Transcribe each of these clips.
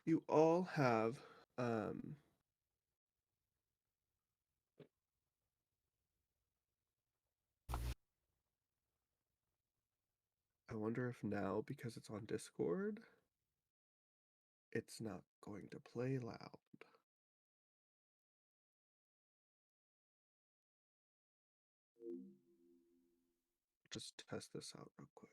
You all have um I wonder if now, because it's on Discord, it's not going to play loud. Just test this out real quick.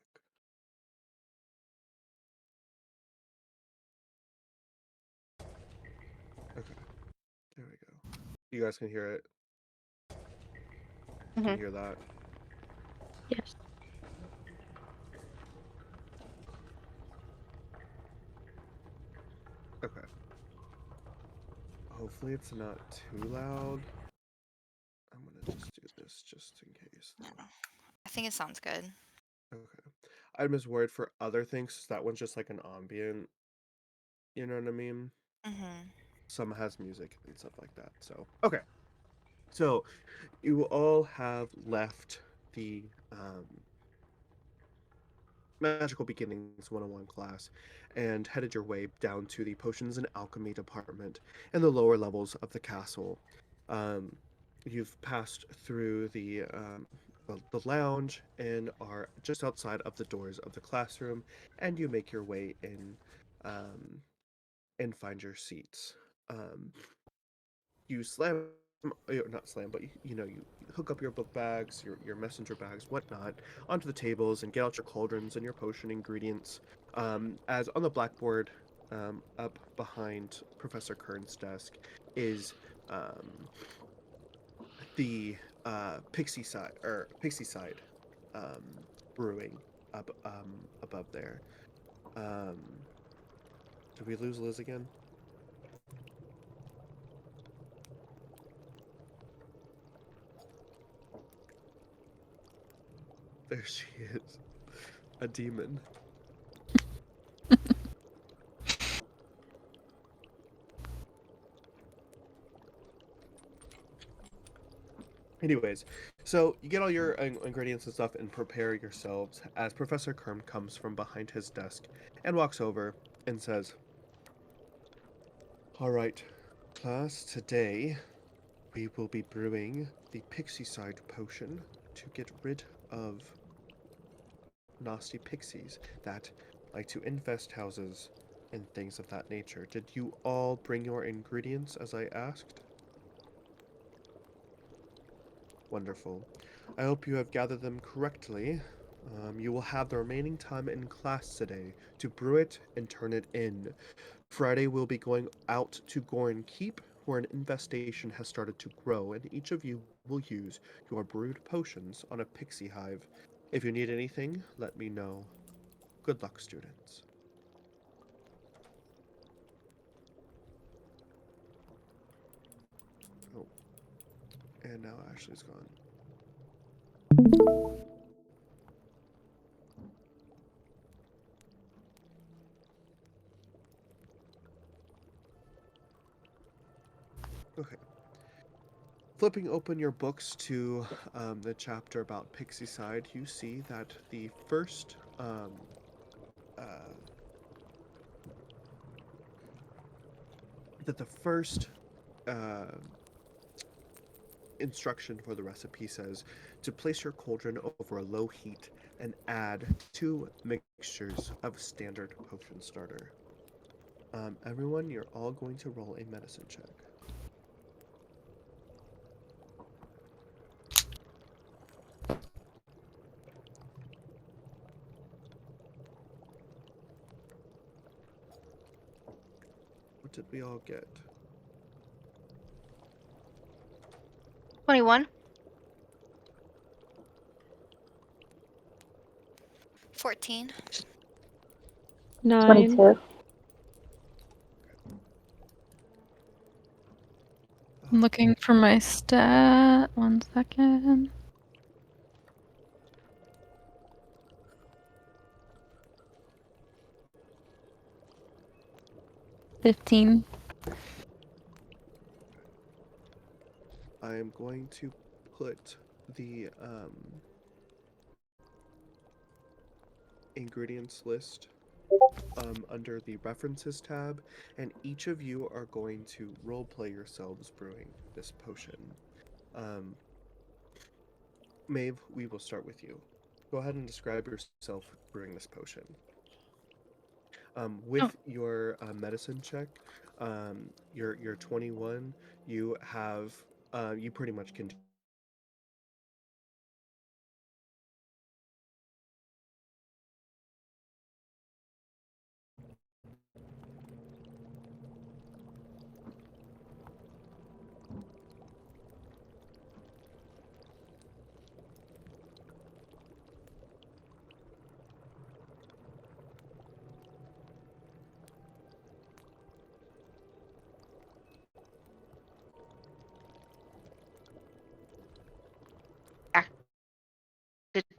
Okay, there we go. You guys can hear it. Can you hear that? Yes. Okay. Hopefully it's not too loud. I'm gonna just do this just in case. Yeah. I think it sounds good. Okay. I'm just worried for other things. That one's just like an ambient. You know what I mean? Mm-hmm. Some has music and stuff like that. So okay. So you all have left the Magical Beginnings 101 class and headed your way down to the Potions and Alchemy department in the lower levels of the castle. Um, you've passed through the lounge and are just outside of the doors of the classroom, and you make your way in um, and find your seats. You slam not slam, but you hook up your book bags, your messenger bags, whatnot, onto the tables and get out your cauldrons and your potion ingredients. As on the blackboard, up behind Professor Kern's desk, is um, the Pixiecide um, brewing up above there. Um, did we lose Liz again? There she is, a demon. Anyways, so you get all your ingredients and stuff and prepare yourselves as Professor Kerm comes from behind his desk and walks over and says, "All right, class, today we will be brewing the Pixiecide potion to get rid of nasty pixies that like to infest houses and things of that nature. Did you all bring your ingredients as I asked?" Wonderful. I hope you have gathered them correctly. You will have the remaining time in class today to brew it and turn it in. Friday we'll be going out to Gorin Keep, where an infestation has started to grow, and each of you will use your brewed potions on a pixie hive. If you need anything, let me know. Good luck, students. Oh, and now Ashley's gone. Okay. Flipping open your books to the chapter about Pixiecide, you see that uh, the first uh, instruction for the recipe says to place your cauldron over a low heat and add 2 mixtures of standard potion starter. Everyone, you're all going to roll a medicine check. What did we all get? 21. 14. 9. 22. I'm looking for my stat. 1 second. 15. I am going to put the ingredients list under the References tab, and each of you are going to roleplay yourselves brewing this potion. Um, Maeve, we will start with you. Go ahead and describe yourself brewing this potion. Oh. With your medicine check, your 21, you have you pretty much can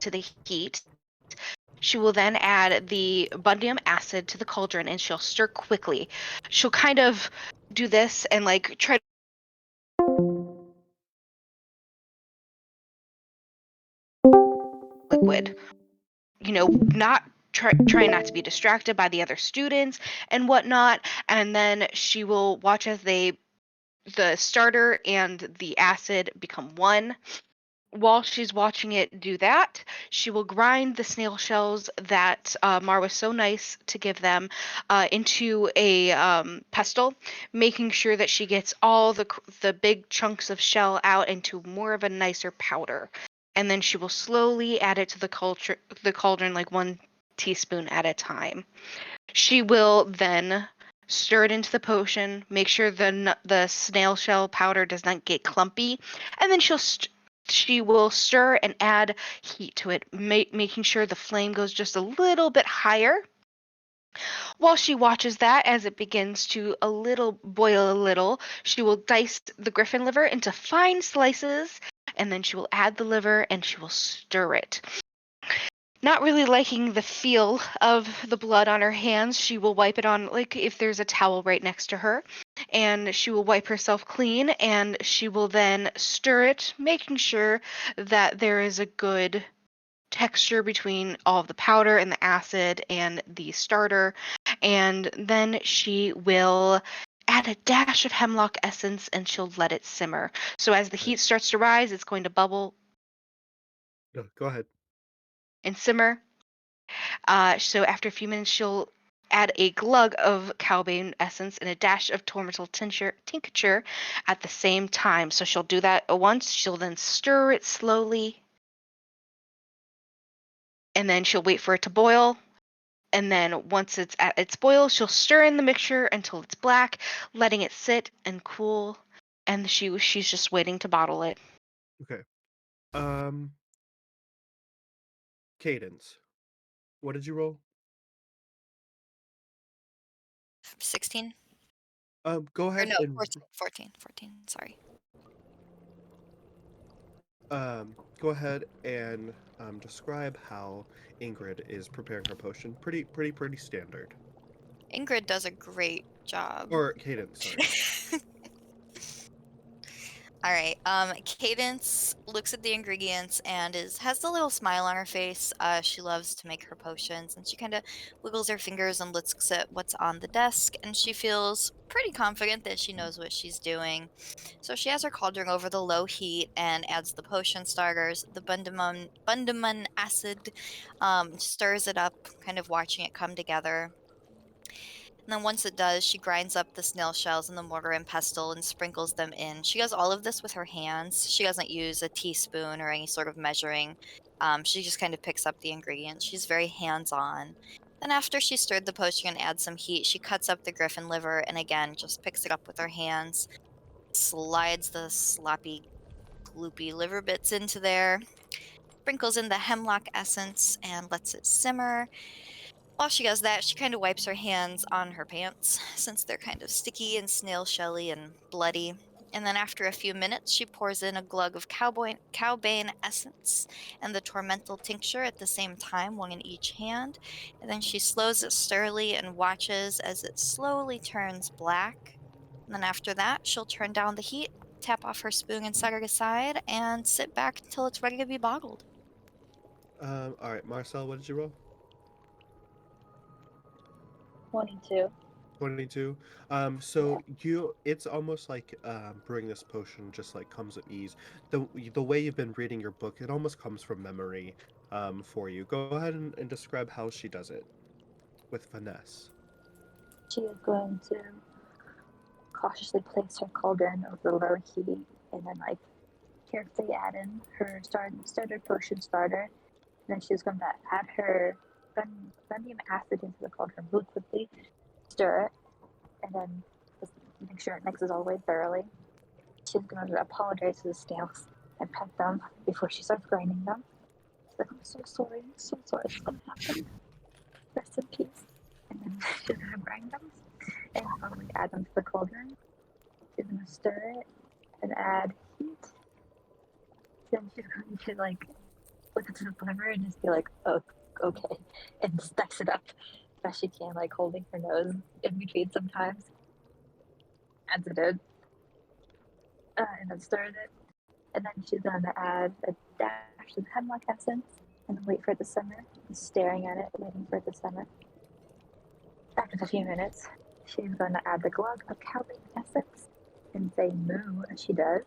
to the heat. She will then add the bundium acid to the cauldron and she'll stir quickly. She'll kind of do this and like try liquid. You know, not trying not to be distracted by the other students and whatnot. And then she will watch as the starter and the acid become one. While she's watching it do that, she will grind the snail shells that Mar was so nice to give them into a pestle, making sure that she gets all the big chunks of shell out into more of a nicer powder. And then she will slowly add it to the cauldron like 1 teaspoon at a time. She will then stir it into the potion, make sure the snail shell powder does not get clumpy, and then she will stir and add heat to it, making sure the flame goes just a little bit higher. While she watches that as it begins to boil a little, she will dice the griffin liver into fine slices, and then she will add the liver and she will stir it. Not really liking the feel of the blood on her hands, she will wipe it on, like, if there's a towel right next to her, and she will wipe herself clean, and she will then stir it, making sure that there is a good texture between all of the powder and the acid and the starter. And then she will add a dash of hemlock essence and she'll let it simmer. So as the heat starts to rise, it's going to bubble No, go ahead. and simmer. So after a few minutes, she'll add a glug of cowbane essence and a dash of tourmaline tincture at the same time. So she'll do that once. She'll then stir it slowly, and then she'll wait for it to boil. And then once it's at its boil, she'll stir in the mixture until it's black, letting it sit and cool. And she's just waiting to bottle it. Okay. Um, Cadence. What did you roll? 16? Go Or ahead no, and 14, sorry. go ahead and describe how Ingrid is preparing her potion. Pretty standard. Ingrid does a great job. Or Cadence, sorry. All right. Cadence looks at the ingredients and has a little smile on her face. She loves to make her potions, and she kind of wiggles her fingers and looks at what's on the desk, and she feels pretty confident that she knows what she's doing. So she has her cauldron over the low heat and adds the potion starters, the bundamon acid, stirs it up, kind of watching it come together. And then once it does, she grinds up the snail shells in the mortar and pestle and sprinkles them in. She does all of this with her hands. She doesn't use a teaspoon or any sort of measuring. She just kind of picks up the ingredients. She's very hands-on. Then after she stirred the potion and adds some heat, she cuts up the griffin liver and again just picks it up with her hands, slides the sloppy, gloopy liver bits into there, sprinkles in the hemlock essence and lets it simmer. While she does that, she kind of wipes her hands on her pants since they're kind of sticky and snail shelly and bloody. And then after a few minutes, she pours in a glug of cowbane essence and the tormental tincture at the same time, one in each hand. And then she slows it slowly and watches as it slowly turns black. And then after that, she'll turn down the heat, tap off her spoon and set it aside, and sit back until it's ready to be bottled. All right, Marcel, what did you roll? 22. 22. So it's almost like brewing this potion just like comes at ease. The way you've been reading your book, it almost comes from memory for you. Go ahead and describe how she does it with finesse. She is going to cautiously place her cauldron over low heat and then like carefully add in her starter potion starter. And then she's going to add her vanadium acid into the cauldron really quickly, stir it, and then just make sure it mixes all the way thoroughly. She's going to apologize to the snails and pet them before she starts grinding them. She's like, I'm so sorry it's going to happen. Rest in peace. And then she's going to grind them and probably add them to the cauldron. She's going to stir it and add heat. Then she's going to like look into the flavor and just be like, oh, okay, and spice it up as best she can, like holding her nose in between sometimes. Adds it in, and then stirs it. And then she's gonna add a dash of hemlock essence and wait for it to simmer. Just staring at it, waiting for it to simmer. After a few minutes, she's gonna add the glug of cowling essence and say moo as she does.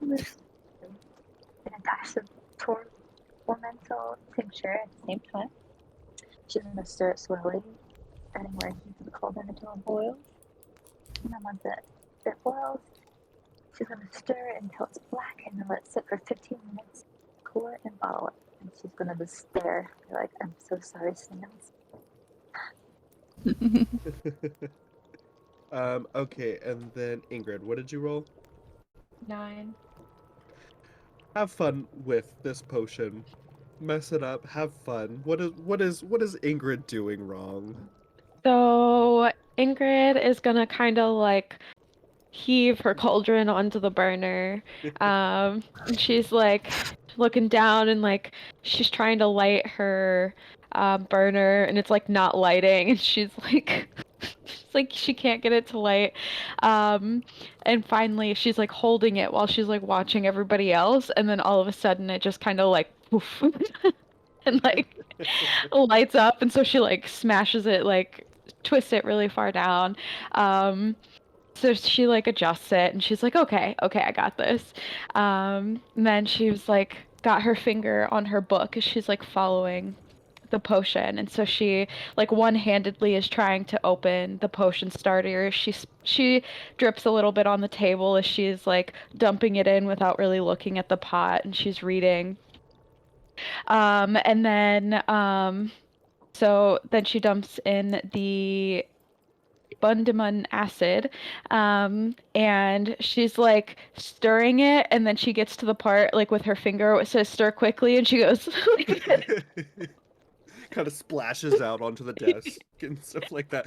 And a dash of tormental tincture at the same time. She's gonna stir it slowly, adding more heat to the cauldron until it boils. And then once it boils, she's gonna stir it until it's black and then let it sit for 15 minutes, cool it and bottle it. And she's gonna just stare, be like, I'm so sorry, snails. Okay, and then Ingrid, what did you roll? 9. Have fun with this potion. Mess it up. Have fun. What is Ingrid doing wrong? So Ingrid is gonna kind of like heave her cauldron onto the burner. And she's like looking down and like she's trying to light her burner and it's like not lighting and she's like it's like she can't get it to light. And finally she's like holding it while she's like watching everybody else and then all of a sudden it just kind of like poof and like lights up and so she like smashes it like twists it really far down. So she like adjusts it and she's like, okay, I got this. And then she was like, got her finger on her book as she's like following the potion. And so she like one-handedly is trying to open the potion starter. She drips a little bit on the table as she's like dumping it in without really looking at the pot and she's reading. And then so then she dumps in the bundamun acid, and she's like stirring it, and then she gets to the part like with her finger where it says stir quickly, and she goes, Kind of splashes out onto the desk and stuff like that.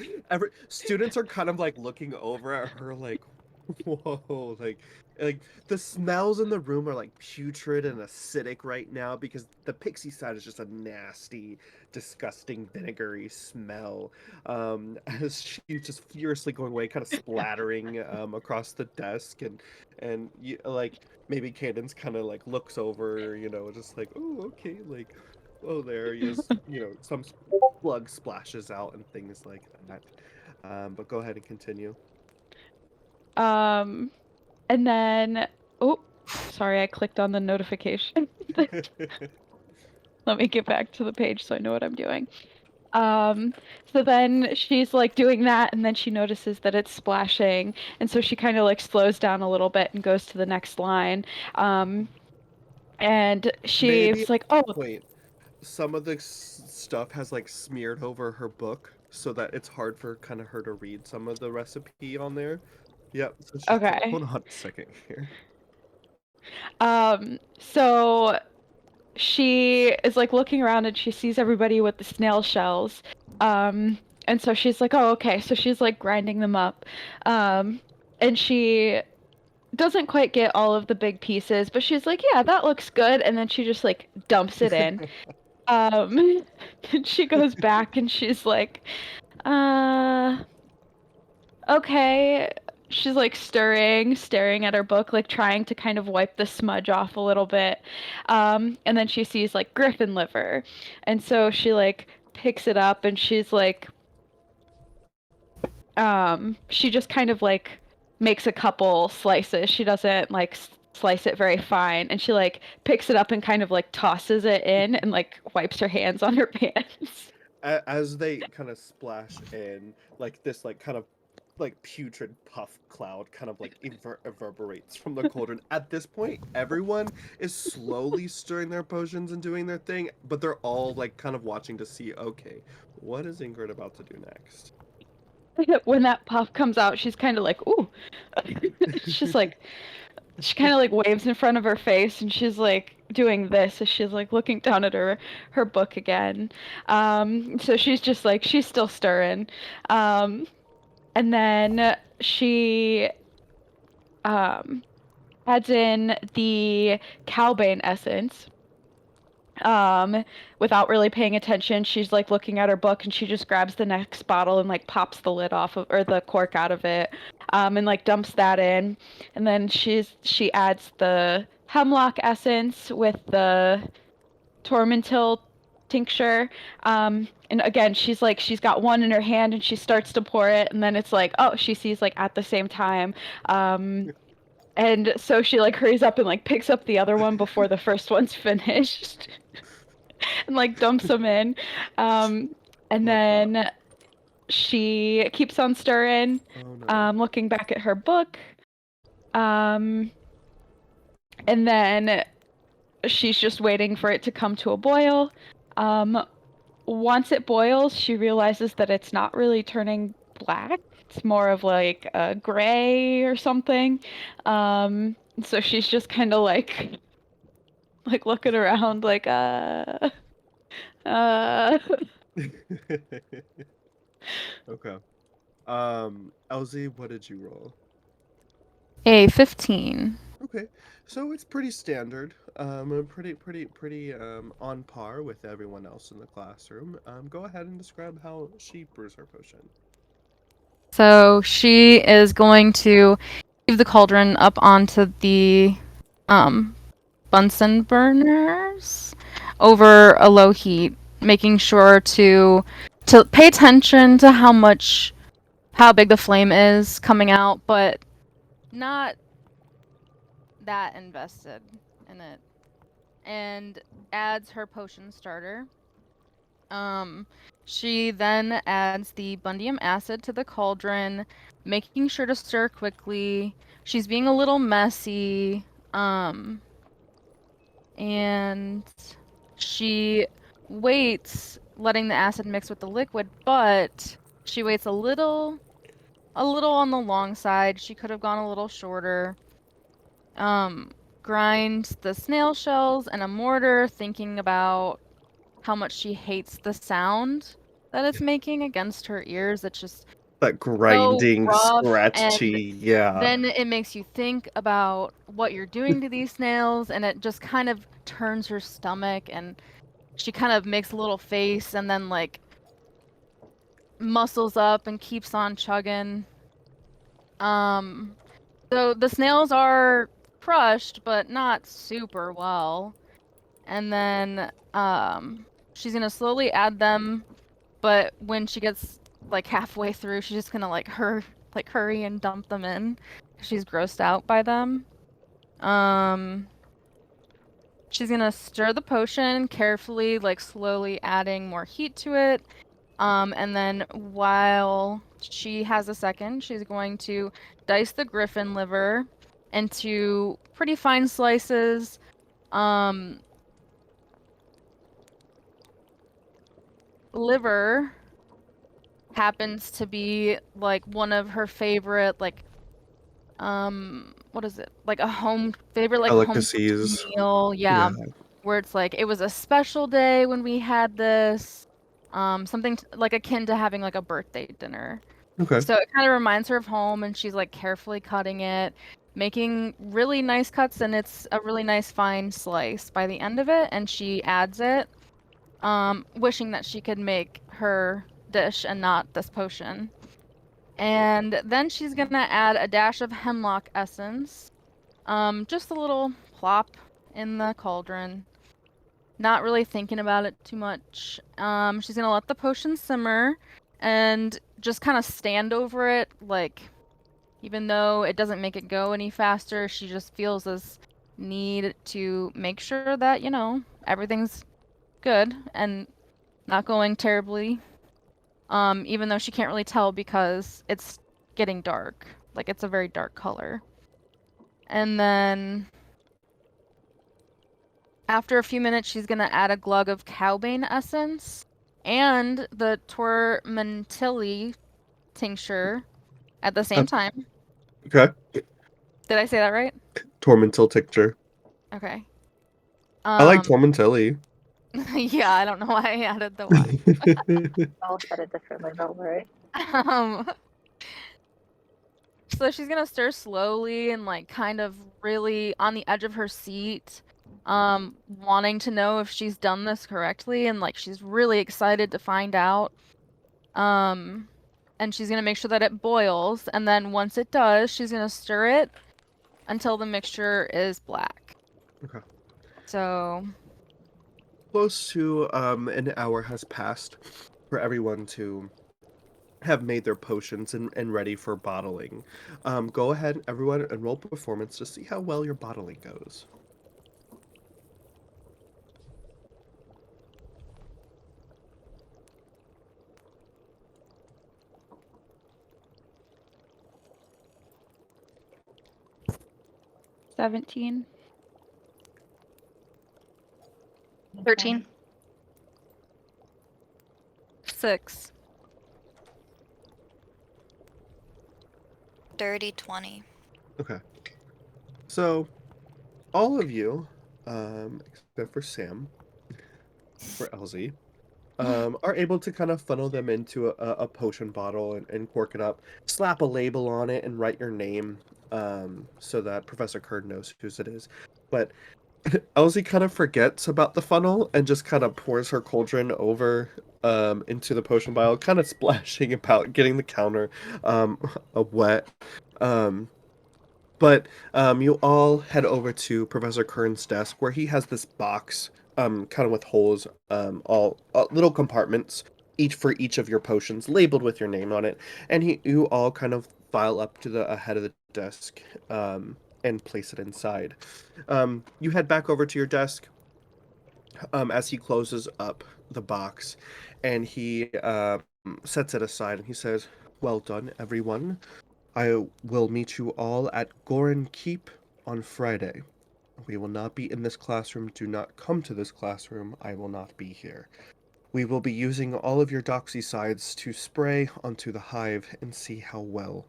Students are kind of like looking over at her like, whoa, like the smells in the room are like putrid and acidic right now because the Pixiecide is just a nasty, disgusting, vinegary smell. As she's just furiously going away, kind of splattering across the desk, and you like maybe Cadence kind of like looks over, just like, oh, okay, like, oh, there he is, some plug splashes out and things like that. But go ahead and continue. and then oh, sorry, I clicked on the notification. Let me get back to the page so I know what I'm doing. So then she's like doing that and then she notices that it's splashing and so she kind of like slows down a little bit and goes to the next line. And Maybe she's at like, this oh, point, some of the stuff has like smeared over her book so that it's hard for kind of her to read some of the recipe on there. Yep. So she's like, okay. hold on a second here. So she is like looking around and she sees everybody with the snail shells. And so she's like, oh, okay. So she's like grinding them up. And she doesn't quite get all of the big pieces, but she's like, yeah, that looks good. And then she just like dumps it in. And she goes back and she's like, okay. She's like staring at her book, like trying to kind of wipe the smudge off a little bit. And then she sees like griffin liver. And so she like picks it up and she's like she just kind of like makes a couple slices. She doesn't like slice it very fine, and she like picks it up and kind of like tosses it in and like wipes her hands on her pants. As they kind of splash in, like this, like kind of like putrid puff cloud kind of like reverberates from the cauldron. At this point, everyone is slowly stirring their potions and doing their thing, but they're all like kind of watching to see, okay, what is Ingrid about to do next? When that puff comes out, she's kind of like, ooh. She's like, she kind of like waves in front of her face, and she's like doing this as she's like looking down at her book again. So she's just like she's still stirring, and then she um adds in the cowbane essence. Without really paying attention, she's like looking at her book, and she just grabs the next bottle and like pops the lid off of, or the cork out of it, and like dumps that in. And then she adds the hemlock essence with the tormentil tincture. And again, she's got one in her hand, and she starts to pour it, and then it's like, oh, she sees like at the same time. And so she like hurries up and like picks up the other one before the first one's finished. And like dumps them in. And Love that. then she keeps on stirring, Oh no. looking back at her book. And then she's just waiting for it to come to a boil. Once it boils, she realizes that it's not really turning black. It's more of like a gray or something. So she's just kind of like looking around like uh Okay. Elsie, what did you roll? A 15. Okay, so it's pretty standard. Pretty on par with everyone else in the classroom. Go ahead and describe how she brews her potion. So she is going to leave the cauldron up onto the Bunsen burners over a low heat, making sure to pay attention to how big the flame is coming out, but not that invested in it. And adds her potion starter. She then adds the bundium acid to the cauldron, making sure to stir quickly. She's being a little messy. And she waits, letting the acid mix with the liquid, but she waits a little on the long side. She could have gone a little shorter. Grinds the snail shells in a mortar, thinking about how much she hates the sound that it's making against her ears. It's just That so grinding, rough, and scratchy, yeah. then it makes you think about what you're doing to these snails, and it just kind of turns her stomach, and she kind of makes a little face and then like muscles up and keeps on chugging. So the snails are crushed, but not super well. And then she's gonna slowly add them, but when she gets like halfway through, she's just gonna hurry and dump them in. She's grossed out by them. She's gonna stir the potion carefully, like slowly adding more heat to it. And then while she has a second, she's going to dice the griffin liver into pretty fine slices. Liver happens to be like one of her favorite what is it? Like a home favorite like home Delicacies. meal. Yeah. Yeah. Where it's like it was a special day when we had this. Something like akin to having like a birthday dinner. Okay. So it kind of reminds her of home, and she's like carefully cutting it, making really nice cuts, and it's a really nice fine slice by the end of it, and she adds it, wishing that she could make her dish and not this potion. And then she's gonna add a dash of hemlock essence, just a little plop in the cauldron. Not really thinking about it too much. She's gonna let the potion simmer and just kind of stand over it, like, even though it doesn't make it go any faster, she just feels this need to make sure that, everything's good and not going terribly. Even though she can't really tell because it's getting dark. Like, it's a very dark color. And then after a few minutes, she's gonna add a glug of cowbane essence and the tormentilli tincture at the same time. Okay. Did I say that right? Tormentil tincture. Okay. I like Tormentilli. Yeah, I don't know why I added the Y. I'll set it differently, don't worry. So she's gonna stir slowly and like kind of really on the edge of her seat, wanting to know if she's done this correctly and like she's really excited to find out. And she's gonna make sure that it boils, and then once it does, she's gonna stir it until the mixture is black. Okay. So Close to an hour has passed for everyone to have made their potions and ready for bottling. Go ahead, everyone, and roll performance to see how well your bottling goes. $17. 13. 6. Dirty 20. Okay. So, all of you, except for Sam, for Elsie, are able to kind of funnel them into a potion bottle and cork it up, slap a label on it, and write your name so that Professor Kern knows whose it is. But Elsie kind of forgets about the funnel and just kind of pours her cauldron over into the potion vial, kind of splashing about, getting the counter wet. But you all head over to Professor Kern's desk, where he has this box, kind of with holes, all little compartments, each for each of your potions, labeled with your name on it. And you all kind of file up to the head of the desk, and place it inside. You head back over to your desk, as he closes up the box, and he sets it aside, and he says, "Well done, everyone. I will meet you all at Gorin Keep on Friday. We will not be in this classroom. Do not come to this classroom. I will not be here. We will be using all of your doxycides to spray onto the hive and see how well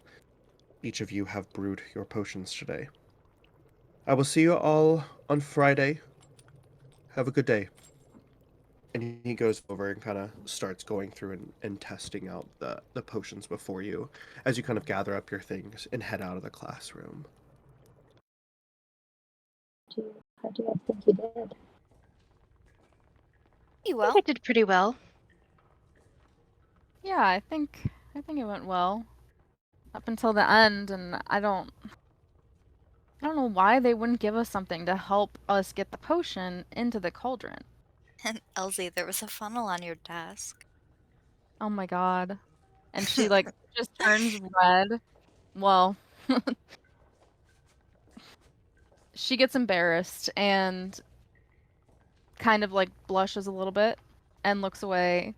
each of you have brewed your potions today. I will see you all on Friday. Have a good day." And he goes over and kind of starts going through and testing out the potions before you as you kind of gather up your things and head out of the classroom. How do you guys think you did? You I well. think I did pretty well. Yeah, I think it went well up until the end, and I don't know why they wouldn't give us something to help us get the potion into the cauldron. And Elsie, there was a funnel on your desk. Oh my god. And she like just turns red. Well, she gets embarrassed and kind of like blushes a little bit and looks away.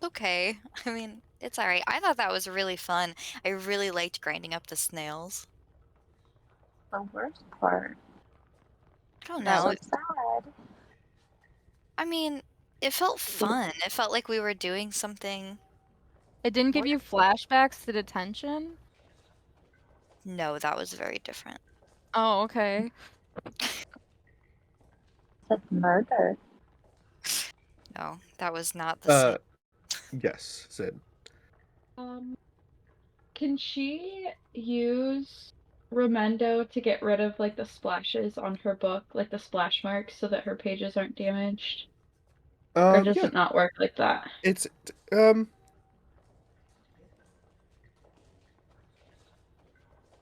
Okay. I mean, it's alright. I thought that was really fun. I really liked grinding up the snails. The worst part. I don't That know. So sad. I mean, it felt fun. It felt like we were doing something. It didn't give you flashbacks to detention? No, that was very different. Oh, okay. Said murder. No, that was not the same. Yes, Sid. Can she use Remendo to get rid of like the splashes on her book, like the splash marks, so that her pages aren't damaged? Or does Yeah, it not work like that? it's heck,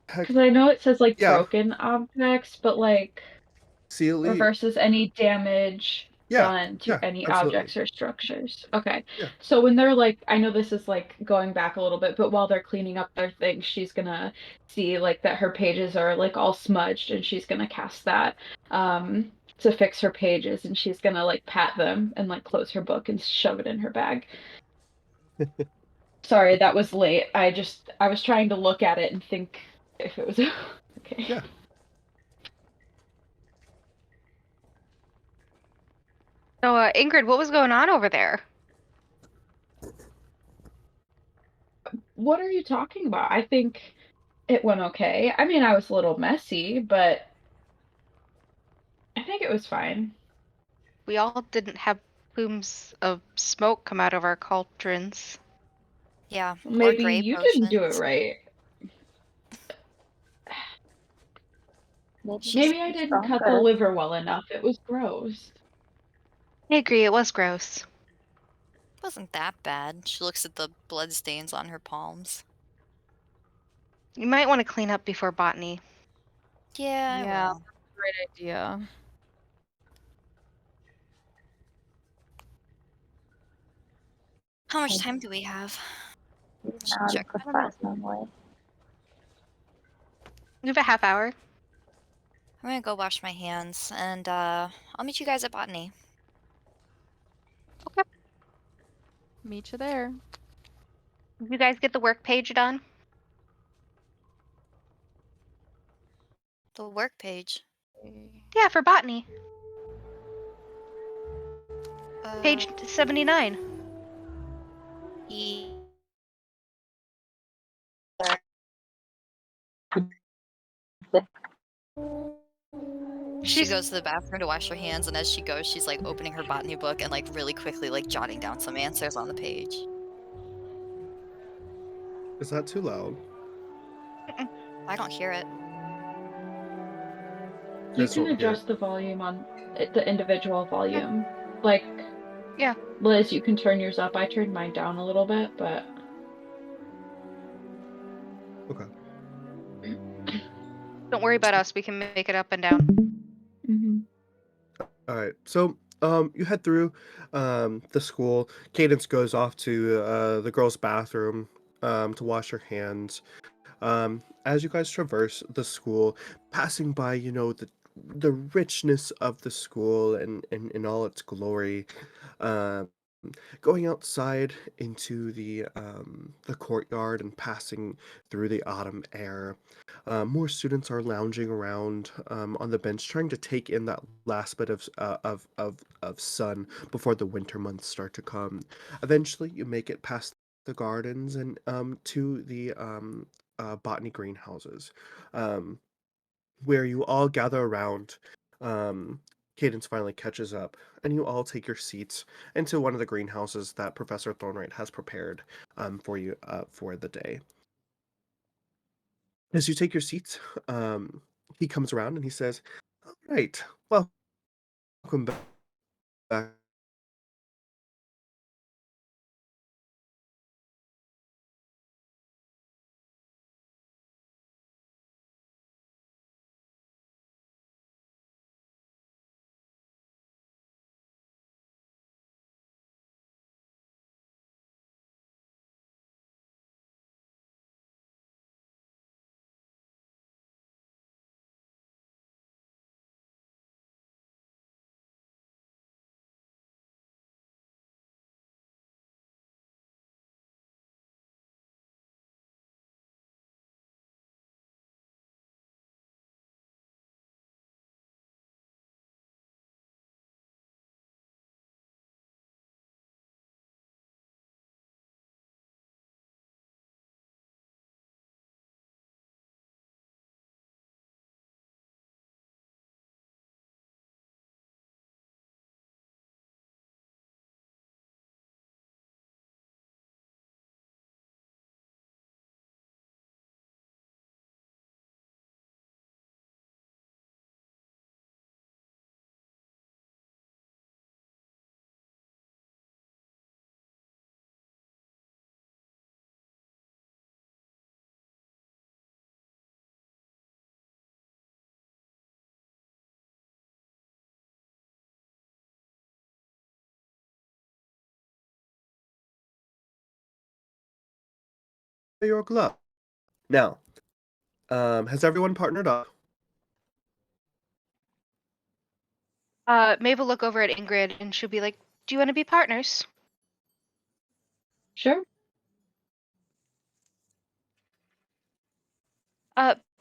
Because I know it says like yeah. broken objects, but like Celie, reverses any damage done to yeah, any absolutely. objects or structures? Okay. Yeah. So when they're like, I know this is like going back a little bit, but while they're cleaning up their things, she's gonna see like that her pages are like all smudged, and she's gonna cast that to fix her pages, and she's gonna like pat them and like close her book and shove it in her bag. Sorry, that was late. I was trying to look at it and think if it was okay. Yeah. So, Ingrid, what was going on over there? What are you talking about? I think it went okay. I mean, I was a little messy, but I think it was fine. We all didn't have plumes of smoke come out of our cauldrons. Yeah, or Maybe gray you didn't do it potions. right. Maybe She's Maybe I she's didn't cut the stronger. liver well enough. It was gross. I agree, it was gross. wasn't that bad. She looks at the blood stains on her palms. You might want to clean up before botany. Yeah, I Yeah, will. great idea. How much Maybe time do we have? an Should hour check. for I don't know. class normally. We have a half hour. I'm gonna go wash my hands, and I'll meet you guys at botany. Okay. Meet you there. Did you guys get the work page done? The work page. Yeah, for botany. Uh, Page 79. e- She She's goes to the bathroom to wash her hands, and as she goes, she's like opening her botany book and like really quickly like jotting down some answers on the page. Is that too loud? I don't hear it. You Guys can don't hear it. adjust the volume on the individual volume. Like, Yeah. Liz, you can turn yours up. I turned mine down a little bit, but Okay. Don't worry about us. We can make it up and down. mm-hmm. All right. So, you head through the school. Cadence goes off to the girls' bathroom to wash her hands. As you guys traverse the school, passing by, the richness of the school and in all its glory, um, going outside into the courtyard and passing through the autumn air. More students are lounging around on the bench, trying to take in that last bit of sun before the winter months start to come. Eventually, you make it past the gardens and to the botany greenhouses, um, where you all gather around. Um, Cadence finally catches up, and you all take your seats into one of the greenhouses that Professor Thornwright has prepared for you for the day. As you take your seats, he comes around and he says, "All right, welcome back your glove. Now, has everyone partnered up? Maeve will look over at Ingrid and she'll be like, "Do you want to be partners?" Sure.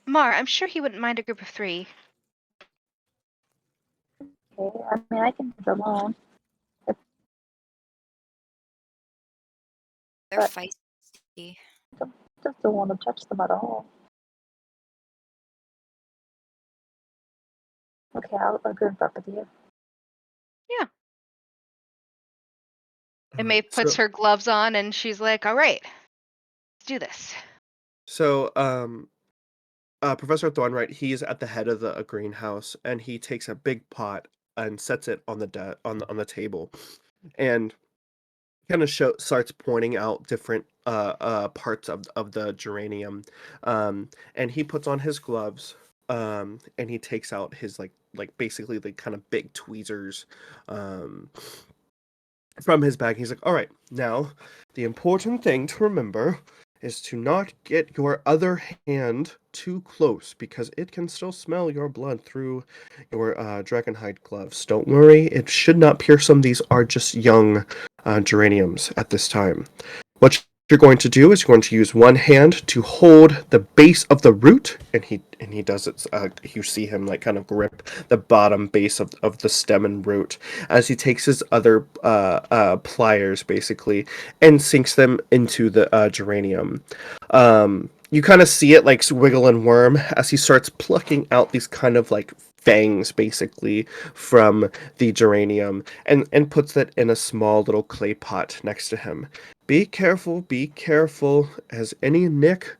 Mar, I'm sure he wouldn't mind a group of 3. Okay, I mean, I can do it alone. They're But- feisty. Just don't want to touch them at all. Okay, I'll group up with you. And Maeve puts her gloves on and she's like, "All right, let's do this." So, Professor Thornwright, he's at the head of the greenhouse, and he takes a big pot and sets it on the table, and kind of starts pointing out different parts of the geranium, and he puts on his gloves, and he takes out his like basically the kind of big tweezers, um, from his bag. He's like, "All right, now the important thing to remember is to not get your other hand too close because it can still smell your blood through your dragonhide gloves. Don't worry, it should not pierce them. These are just young geraniums at this time. What you're going to do is you're going to use one hand to hold the base of the root, and he does it. You see him like kind of grip the bottom base of the stem and root as he takes his other pliers basically and sinks them into the geranium. You kind of see it like wiggle and worm as he starts plucking out these kind of like fangs basically from the geranium and puts that in a small little clay pot next to him. Be careful, as any nick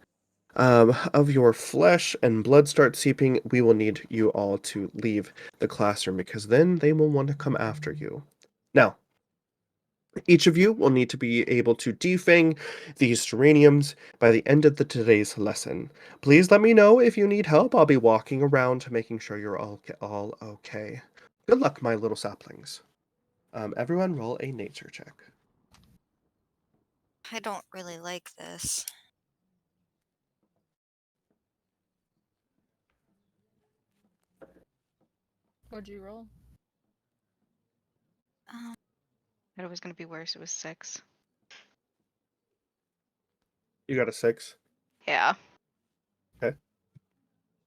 of your flesh and blood starts seeping, we will need you all to leave the classroom because then they will want to come after you. Now, each of you will need to be able to defang these geraniums by the end of today's lesson. Please let me know if you need help. I'll be walking around making sure you're all okay. Good luck, my little saplings. Everyone roll a nature check. I don't really like this. What'd you roll? Um, I thought it was going to be worse. It was 6. You got a 6. Yeah.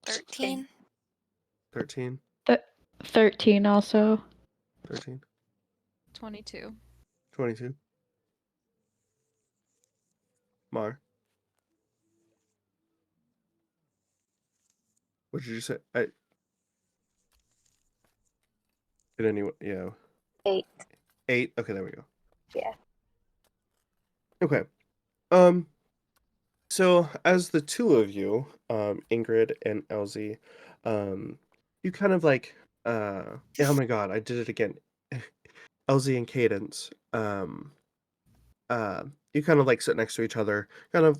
13. 13. 13 also. 13. 22. 22. Mar. What did you say? Did anyone? Yeah. 8. 8. Okay, there we go. Yeah. Okay. So as the two of you, Ingrid and Elsie, you kind of like, oh my God, I did it again. Elsie and Cadence, you kind of like sit next to each other, kind of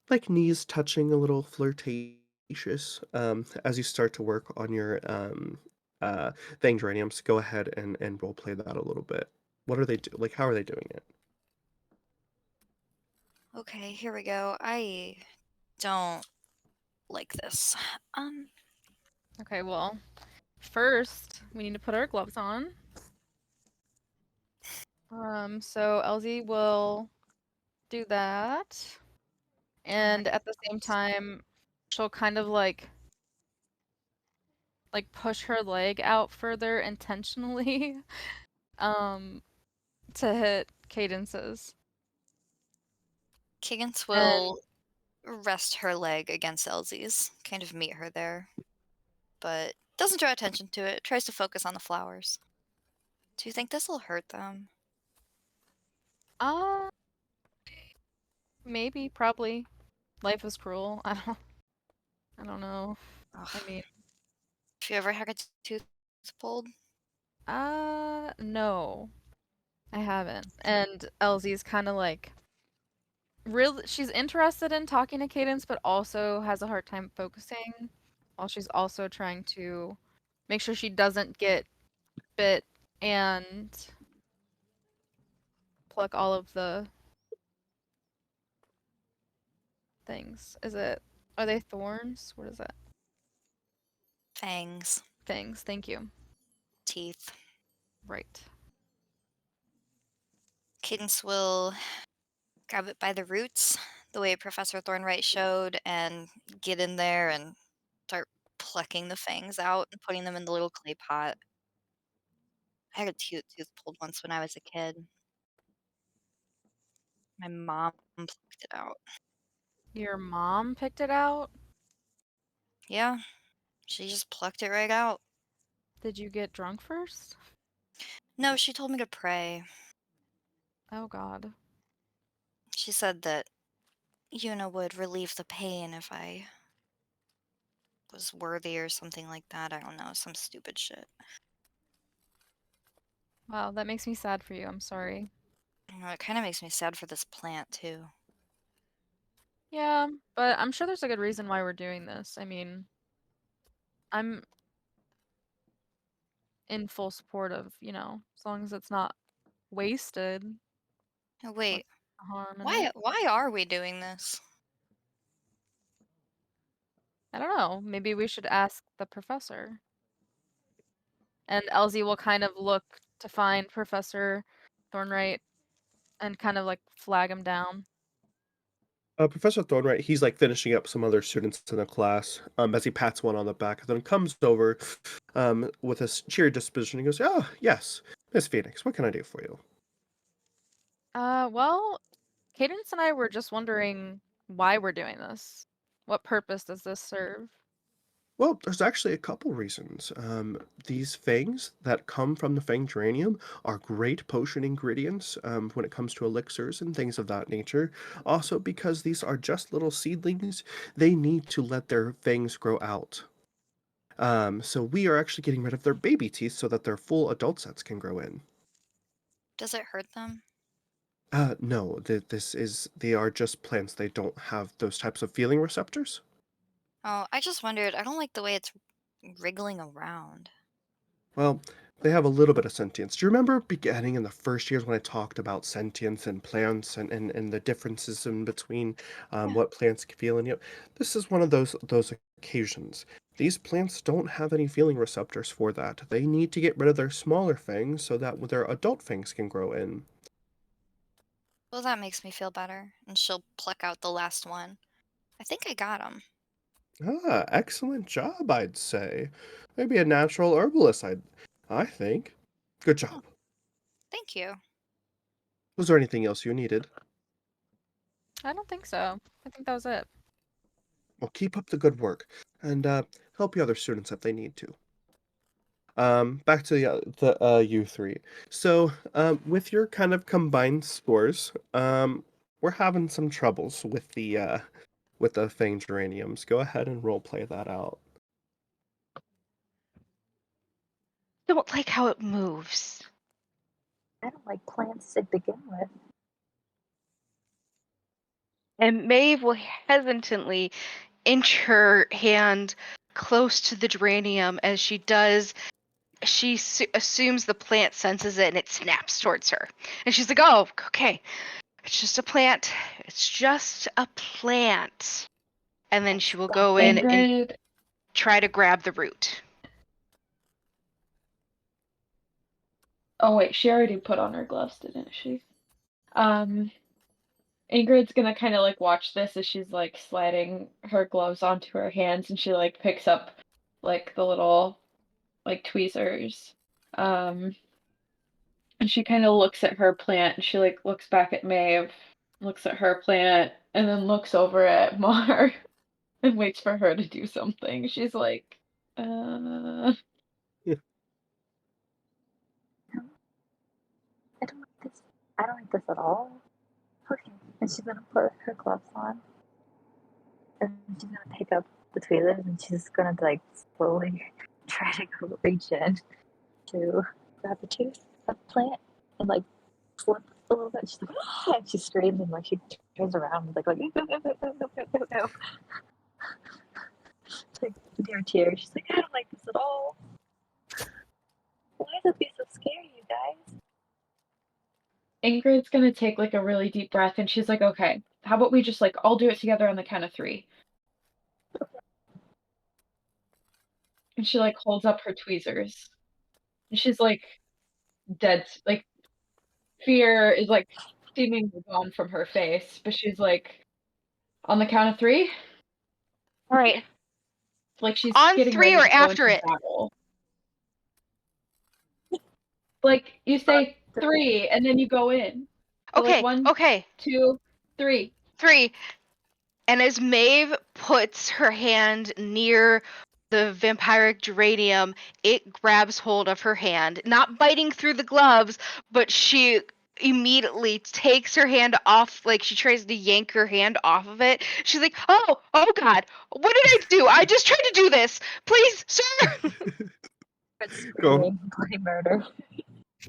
like knees touching, a little flirtatious, as you start to work on your thing geraniums. Go ahead and role play that a little bit. What are they like? How are they doing it? Okay, here we go. I don't like this. Okay, well, first we need to put our gloves on. So Elsie will do that, and at the same time, she'll kind of like push her leg out further intentionally, um, to hit Cadence's. Cadence And will rest her leg against Elsie's, kind of meet her there, but doesn't draw attention to it. Tries to focus on the flowers. Do you think this will hurt them? uh, maybe, probably. Life is cruel. I don't know. I Ugh. mean, Have you ever had a tooth pulled? no, I haven't. And Elsie's kind of like she's interested in talking to Cadence, but also has a hard time focusing while she's also trying to make sure she doesn't get bit and pluck all of the things? Are they thorns? What is it? Fangs, Fangs. Thank you. teeth. Right. Cadence will grab it by the roots, the way Professor Thornwright showed, and get in there and start plucking the fangs out and putting them in the little clay pot. I had a tooth pulled once when I was a kid. My mom plucked it out. Your mom picked it out? Yeah, she just plucked it right out. Did you get drunk first? No, she told me to pray. Oh god. She said that Yuna would relieve the pain if I was worthy or something like that. I don't know, some stupid shit. Wow, that makes me sad for you. I'm sorry. You know, it kind of makes me sad for this plant too. Yeah, but I'm sure there's a good reason why we're doing this. I mean, I'm in full support of, as long as it's not wasted. Oh, What's wait, the harm in why it? why are we doing this? I don't know. Maybe we should ask the professor. And Elsie will kind of look to find Professor Thornwright and kind of like flag him down. Professor Thornwright, he's like finishing up some other students in the class as he pats one on the back, and then comes over with a cheery disposition. He goes, "Ah, yes, Miss Phoenix, what can I do for you?" Well, Cadence and I were just wondering why we're doing this. What purpose does this serve? Well, there's actually a couple reasons. These fangs that come from the fang geranium are great potion ingredients when it comes to elixirs and things of that nature. Also, because these are just little seedlings, they need to let their fangs grow out. So we are actually getting rid of their baby teeth so that their full adult sets can grow in. Does it hurt them? No, they are just plants. They don't have those types of feeling receptors. Oh, I just wondered. I don't like the way it's wriggling around. Well, they have a little bit of sentience. Do you remember beginning in the first years when I talked about sentience and plants and the differences in between Yeah. what plants can feel? And this is one of those occasions. These plants don't have any feeling receptors for that. They need to get rid of their smaller fangs so that their adult fangs can grow in. Well, that makes me feel better. And she'll pluck out the last one. I think I got him. Ah, excellent job, I'd say. Maybe a natural herbalist, I think. Good Oh, job. thank you. Was there anything else you needed? I don't think so. I think that was it. Well, keep up the good work and help the other students if they need to. Back to the you three. So, with your kind of combined scores, we're having some troubles with the Fang Geraniums. Go ahead and role play that out. Don't like how it moves. I don't like plants to begin with. And Maeve will hesitantly inch her hand close to the geranium as she does. She assumes the plant senses it and it snaps towards her. And she's like, oh, okay. It's just a plant. It's just a plant. And then she will go in and Ingrid, try to grab the root. oh wait, she already put on her gloves, didn't she? Um, Ingrid's gonna kind of like watch this as she's like sliding her gloves onto her hands, and she like picks up like the little like tweezers. Um, and she kind of looks at her plant, and she like looks back at Maeve, looks at her plant, and then looks over at Mar and waits for her to do something. She's like, I don't like this. I don't like this at all. Okay. And she's gonna put her gloves on. And she's gonna pick up the tweezers and she's gonna like slowly try to go reach in to grab the tooth of the plant and like flip a little bit. She's like, "Ah!" and she screams and like she turns around and like no. It's like near tears. She's like, I don't like this at all. Why does it be so scary, you guys? Ingrid's gonna take like a really deep breath, and she's like, okay, how about we just like all do it together on the count of 3? And she like holds up her tweezers. And she's like dead, like fear is like seemingly gone from her face, but she's like, on the count of 3, All right. like she's On getting 3 ready or to go after into it? battle. Like you say 3, and then you go in. So like Okay. 1, Okay. 2, 3. 3. And as Maeve puts her hand near the vampiric geranium, it grabs hold of her hand, not biting through the gloves, but she immediately takes her hand off, like she tries to yank her hand off of it. She's like, oh God, what did I do? I just tried to do this. Please, sir. It's Go screaming bloody murder.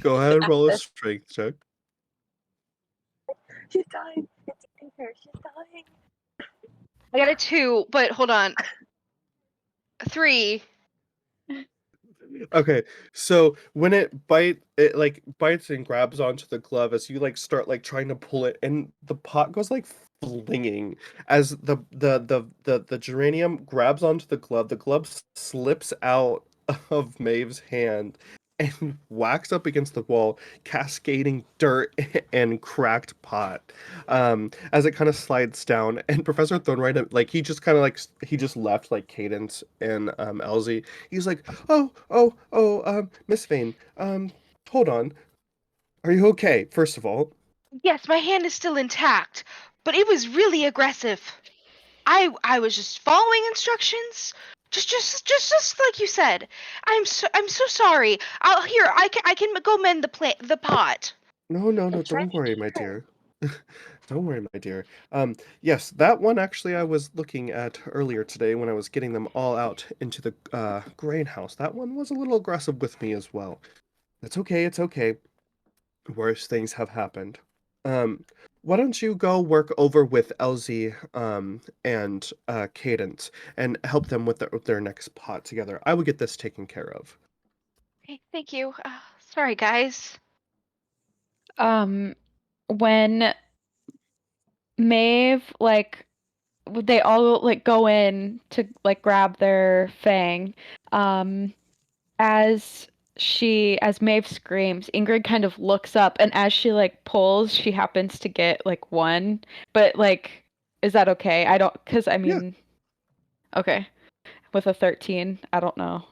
go ahead and roll a strength check. She's dying. It's eating her. She's dying. I got a 2, but hold on. 3. Okay, so when it like bites and grabs onto the glove as you like start like trying to pull it, and the pot goes like flinging as the geranium grabs onto the glove. The glove slips out of Maeve's hand and whacks up against the wall, cascading dirt and cracked pot. As it kind of slides down, and Professor Thornwright, like he just kind of like he just left like Cadence and Elsie. He's like, Miss Vane, hold on. Are you okay, first of all? Yes, my hand is still intact, but it was really aggressive. I was just following instructions. Just like you said. I'm so sorry. I can go mend the pot. No, It's right don't worry, my here. dear. Don't worry, my dear. Yes, that one actually I was looking at earlier today when I was getting them all out into the grain house. That one was a little aggressive with me as well. It's okay, it's okay. Worse things have happened. Um, why don't you go work over with Elsie and Cadence and help them with their next pot together. I will get this taken care of. Okay, thank you. Sorry, guys. When Maeve like they all like go in to like grab their fang, um as as Maeve screams, Ingrid kind of looks up, and as she like pulls, she happens to get like 1, but like is that okay? I don't, because I Yeah, mean, okay, with a 13, I don't know,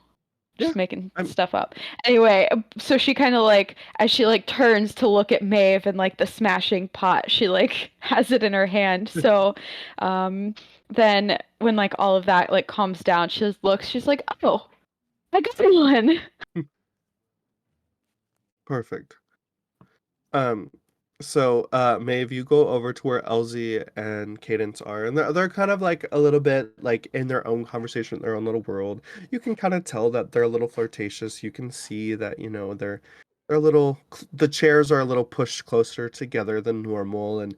yeah. just making I'm stuff up. Anyway, so she kind of like, as she like turns to look at Maeve and like the smashing pot, she like has it in her hand. So then when like all of that like calms down, she just looks, she's like, oh, I got one. perfect. Um, so Maeve, you go over to where Elsie and Cadence are, and they're kind of like a little bit like in their own conversation, in their own little world. You can kind of tell that they're a little flirtatious. You can see that, you know, they're a little the chairs are a little pushed closer together than normal, and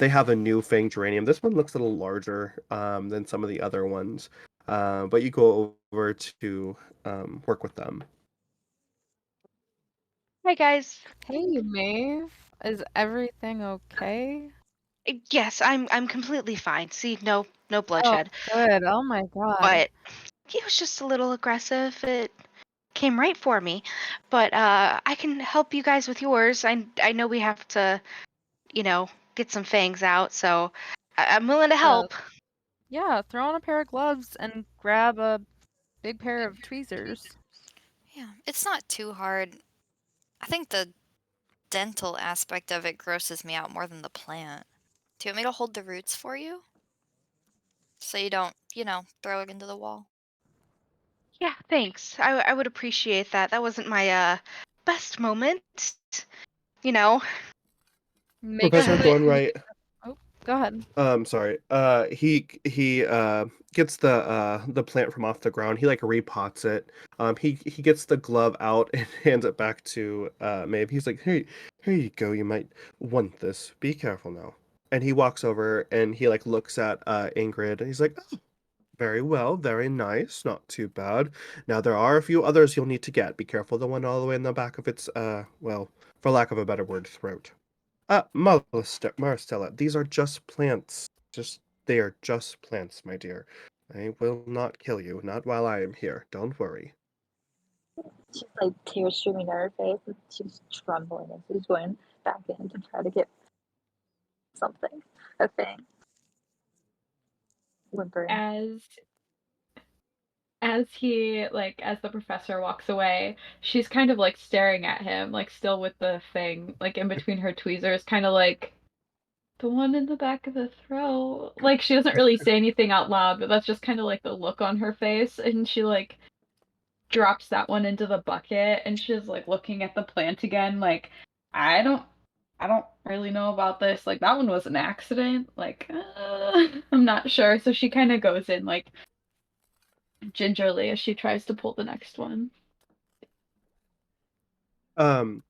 they have a new fang geranium. This one looks a little larger than some of the other ones. But you go over to work with them. Hi, guys. Hey, Maeve. Is everything okay? Yes, I'm completely fine. See, no Oh, bloodshed. good. Oh my God. But he was just a little aggressive. It came right for me. But I can help you guys with yours. I know we have to, get some fangs out, so I'm willing to Uh, help. yeah, throw on a pair of gloves and grab a big pair of tweezers. Yeah, it's not too hard. I think the dental aspect of it grosses me out more than the plant. Do you want me to hold the roots for you? So you don't, throw it into the wall? Yeah, thanks. I would appreciate that. That wasn't my best moment. You know. Make sure Professor that you. Thornwright. Oh, go ahead. Sorry. He gets the plant from off the ground. He like repots it. He gets the glove out and hands it back to Maeve. He's like, "Hey, here you go. You might want this. Be careful now." And he walks over and he like looks at Ingrid and he's like, "Oh, very well, very nice, not too bad. Now there are a few others you'll need to get. Be careful the one all the way in the back of its well, for lack of a better word, throat." Maristella, these are just plants. They are just plants, my dear. I will not kill you, not while I am here. Don't worry. She's like tears streaming down her face, and she's trembling, and she's going back in to try to get something, a thing, whimpering. As the professor walks away, she's kind of like staring at him, like still with the thing, like in between her tweezers, kind of like the one in the back of the throat. Like she doesn't really say anything out loud, but that's just kind of like the look on her face, and she like drops that one into the bucket, and she's like looking at the plant again, like I don't I don't really know about this. Like that one was an accident. Like I'm not sure. So she kind of goes in like gingerly as she tries to pull the next one. Um,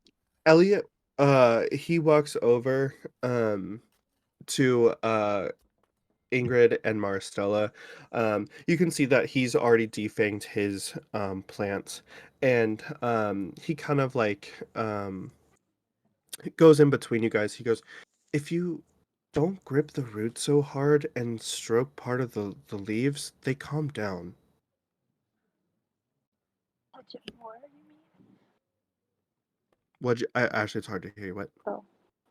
Eliot, he walks over, to, Ingrid and Maristella. You can see that he's already defanged his, plants, and, he kind of, like, goes in between you guys. He goes, "If you don't grip the root so hard and stroke part of the leaves, they calm down." Touch it more, you mean? Actually, it's hard to hear you. What? Oh,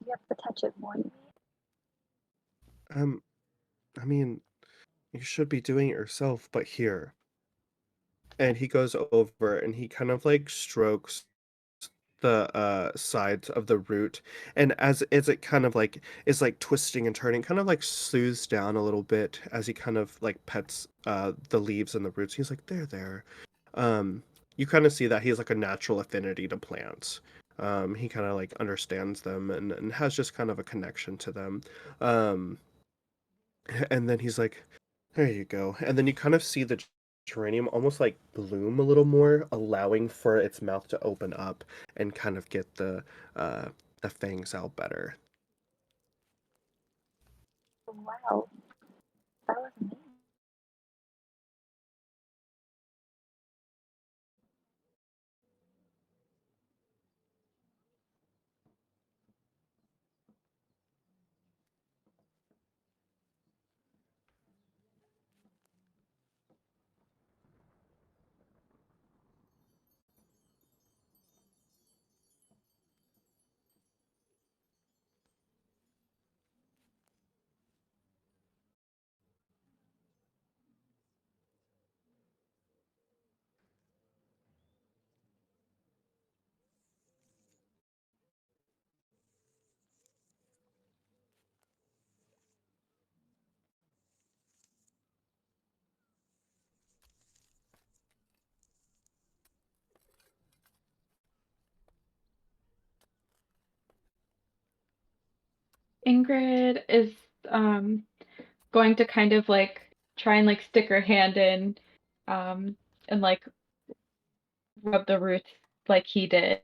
you have to touch it more, you mean? Um, I mean, you should be doing it yourself, but here. And he goes over and he kind of like strokes the sides of the root, and as it kind of like is like twisting and turning, kind of like smooths down a little bit as he kind of like pets the leaves and the roots. He's like, there. um you kind of see that he has like a natural affinity to plants. He kind of like understands them and has just kind of a connection to them. um and then he's like, there you go. And then you kind of see the geranium almost like bloom a little more, allowing for its mouth to open up and kind of get the fangs out better. Wow, that was amazing. Ingrid is um going to kind of like try and like stick her hand in um and like rub the roots like he did.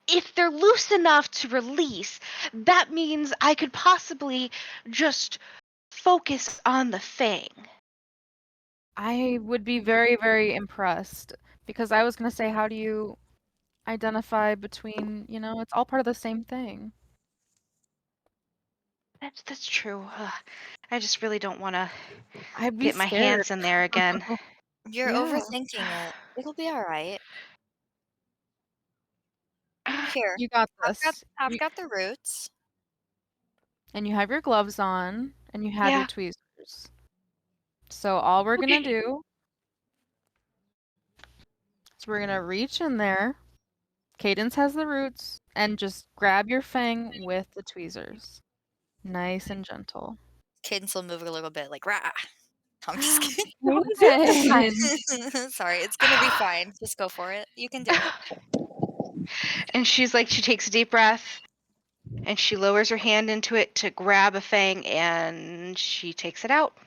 If they're loose enough to release, that means I could possibly just focus on the fang. I would be very, very impressed because I was gonna say, how do you identify between, it's all part of the same thing. That's true. I just really don't want to I'd be get my scared. hands in there again. You're Yeah. overthinking it. It'll be all right. Here, You got I've got this. I've got the roots. And you have your gloves on, and you have your Yeah. tweezers. So all we're gonna Okay. do is we're gonna reach in there, Cadence has the roots, and just grab your fang with the tweezers. Nice and gentle. Cadence will move a little bit, like, rah. I'm just kidding. Don't do that. Sorry, it's gonna be fine. Just go for it. You can do it. And she takes a deep breath, and she lowers her hand into it to grab a fang, and she takes it out.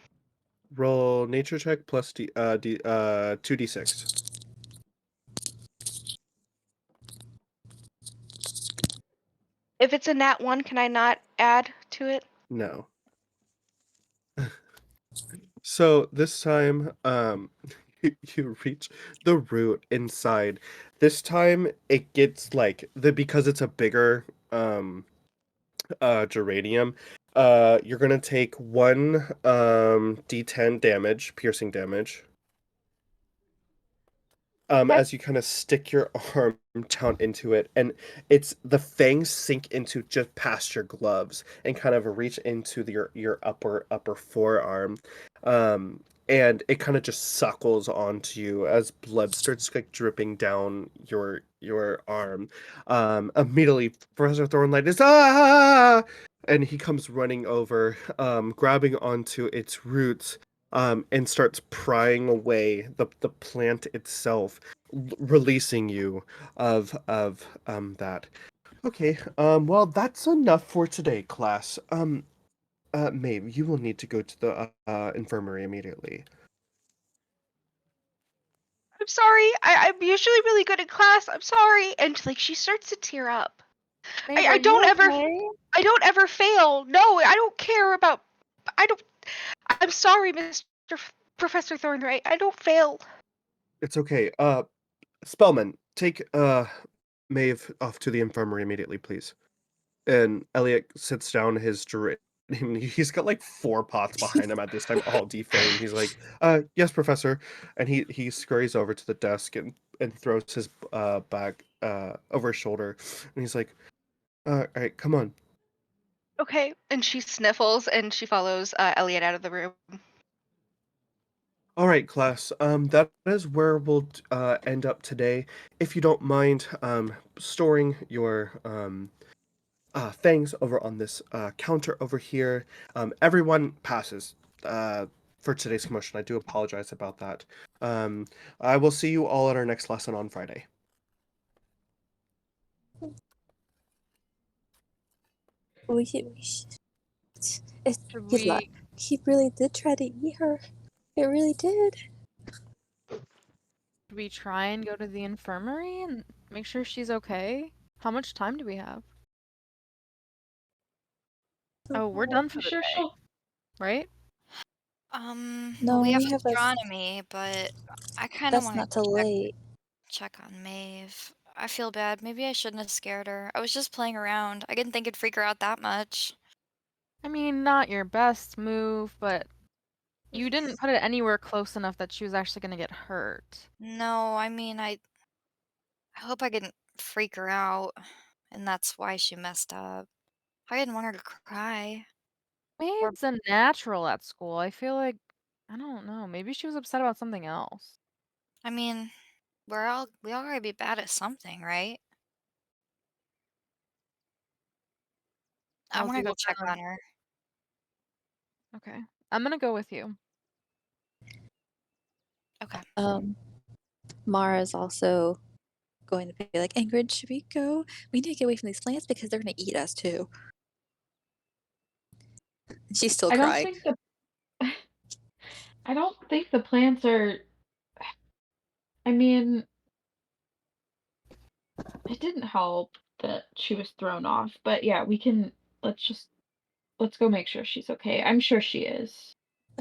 Roll nature check plus 2d6. If it's a nat 1, can I not add to it? No. So this time, you reach the root inside. This time it gets like because it's a bigger geranium. You're gonna take 1 d10 damage, piercing damage. As you kind of stick your arm down into it, and it's the fangs sink into just past your gloves and kind of reach into your upper forearm, and it kind of just suckles onto you as blood starts like dripping down your arm. Immediately, Professor Thornlight is and he comes running over, grabbing onto its roots, and starts prying away the plant itself, releasing you of that. Okay, well that's enough for today, class. Maeve, you will need to go to the infirmary immediately. I'm sorry. I'm usually really good at class. I'm sorry. And like she starts to tear up. Maeve, I are don't you ever okay? I don't ever fail. No, I don't care about I don't I'm sorry, Professor Thornwright. I don't fail. It's okay. Spellman, take Maeve off to the infirmary immediately, please. And Eliot sits down his he's got like 4 pots behind him at this time, all defanged. He's like, yes, Professor. And he scurries over to the desk and throws his bag over his shoulder. And he's like, all right, come on. Okay. And she sniffles and she follows Elliot out of the room. All right, class. That is where we'll end up today. If you don't mind storing your things over on this counter over here. Everyone passes for today's commotion. I do apologize about that. I will see you all at our next lesson on Friday. Should He lied. we He really did try to eat her. It really did. should we try and go to the infirmary and make sure she's okay? How much time do we have? Oh, we're done for the Sure, day, she'll. right? No, We have we have astronomy, but I kind of That's want not to till late. check on Maeve. I feel bad. Maybe I shouldn't have scared her. I was just playing around. I didn't think it'd freak her out that much. I mean, not your best move, but you didn't put it anywhere close enough that she was actually gonna get hurt. No, I mean, I hope I didn't freak her out, and that's why she messed up. I didn't want her to cry. Or, Maeve's a natural at school. I feel like I don't know. Maybe she was upset about something else. I mean, we all gotta be bad at something, right? I want Okay, to go well check then, on her. okay. I'm gonna go with you. Okay. Mara's also going to be like, Ingrid, should we go? We need to get away from these plants because they're gonna eat us too. She's still I don't crying. think the. I don't think the plants are. I mean, it didn't help that she was thrown off, but yeah, we can. Let's go make sure she's okay. I'm sure she is.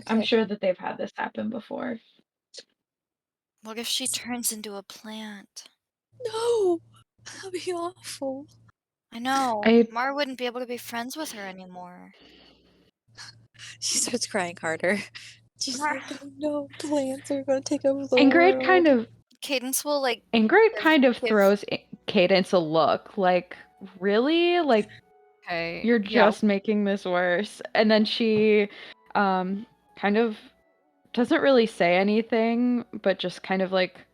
I'm Okay. sure that they've had this happen before. What if she turns into a plant? No! That'd be awful. I know. I Mara wouldn't be able to be friends with her anymore. She starts crying harder. She's like, oh no, plants are gonna take over the Ingrid kind world. of Cadence will like Ingrid kind of give throws Cadence a look like, really? Like, Okay. you're Yeah. just making this worse. And then she kind of doesn't really say anything, but just kind of like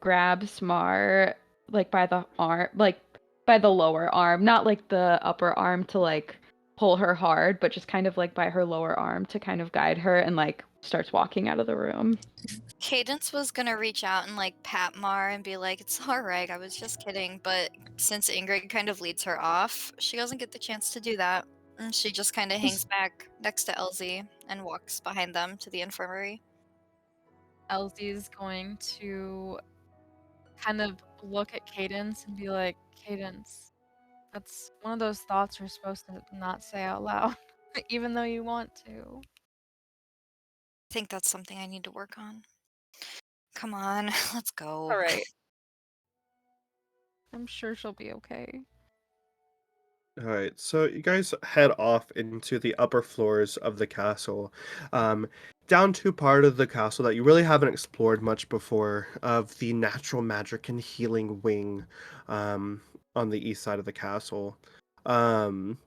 grabs Mar like by the arm, like by the lower arm, not like the upper arm to like pull her hard, but just kind of like by her lower arm to kind of guide her, and like starts walking out of the room. Cadence was gonna reach out and like pat Mar and be like, "It's all right, I was just kidding." But since Ingrid kind of leads her off, she doesn't get the chance to do that, and she just kind of hangs back next to Elsie and walks behind them to the infirmary. Elsie's going to kind of look at Cadence and be like, Cadence, that's one of those thoughts you're supposed to not say out loud, even though you want to. I think that's something I need to work on. Come on, let's go. All right. I'm sure she'll be okay. All right, so you guys head off into the upper floors of the castle, down to part of the castle that you really haven't explored much before, of the natural magic and healing wing, on the east side of the castle. Um,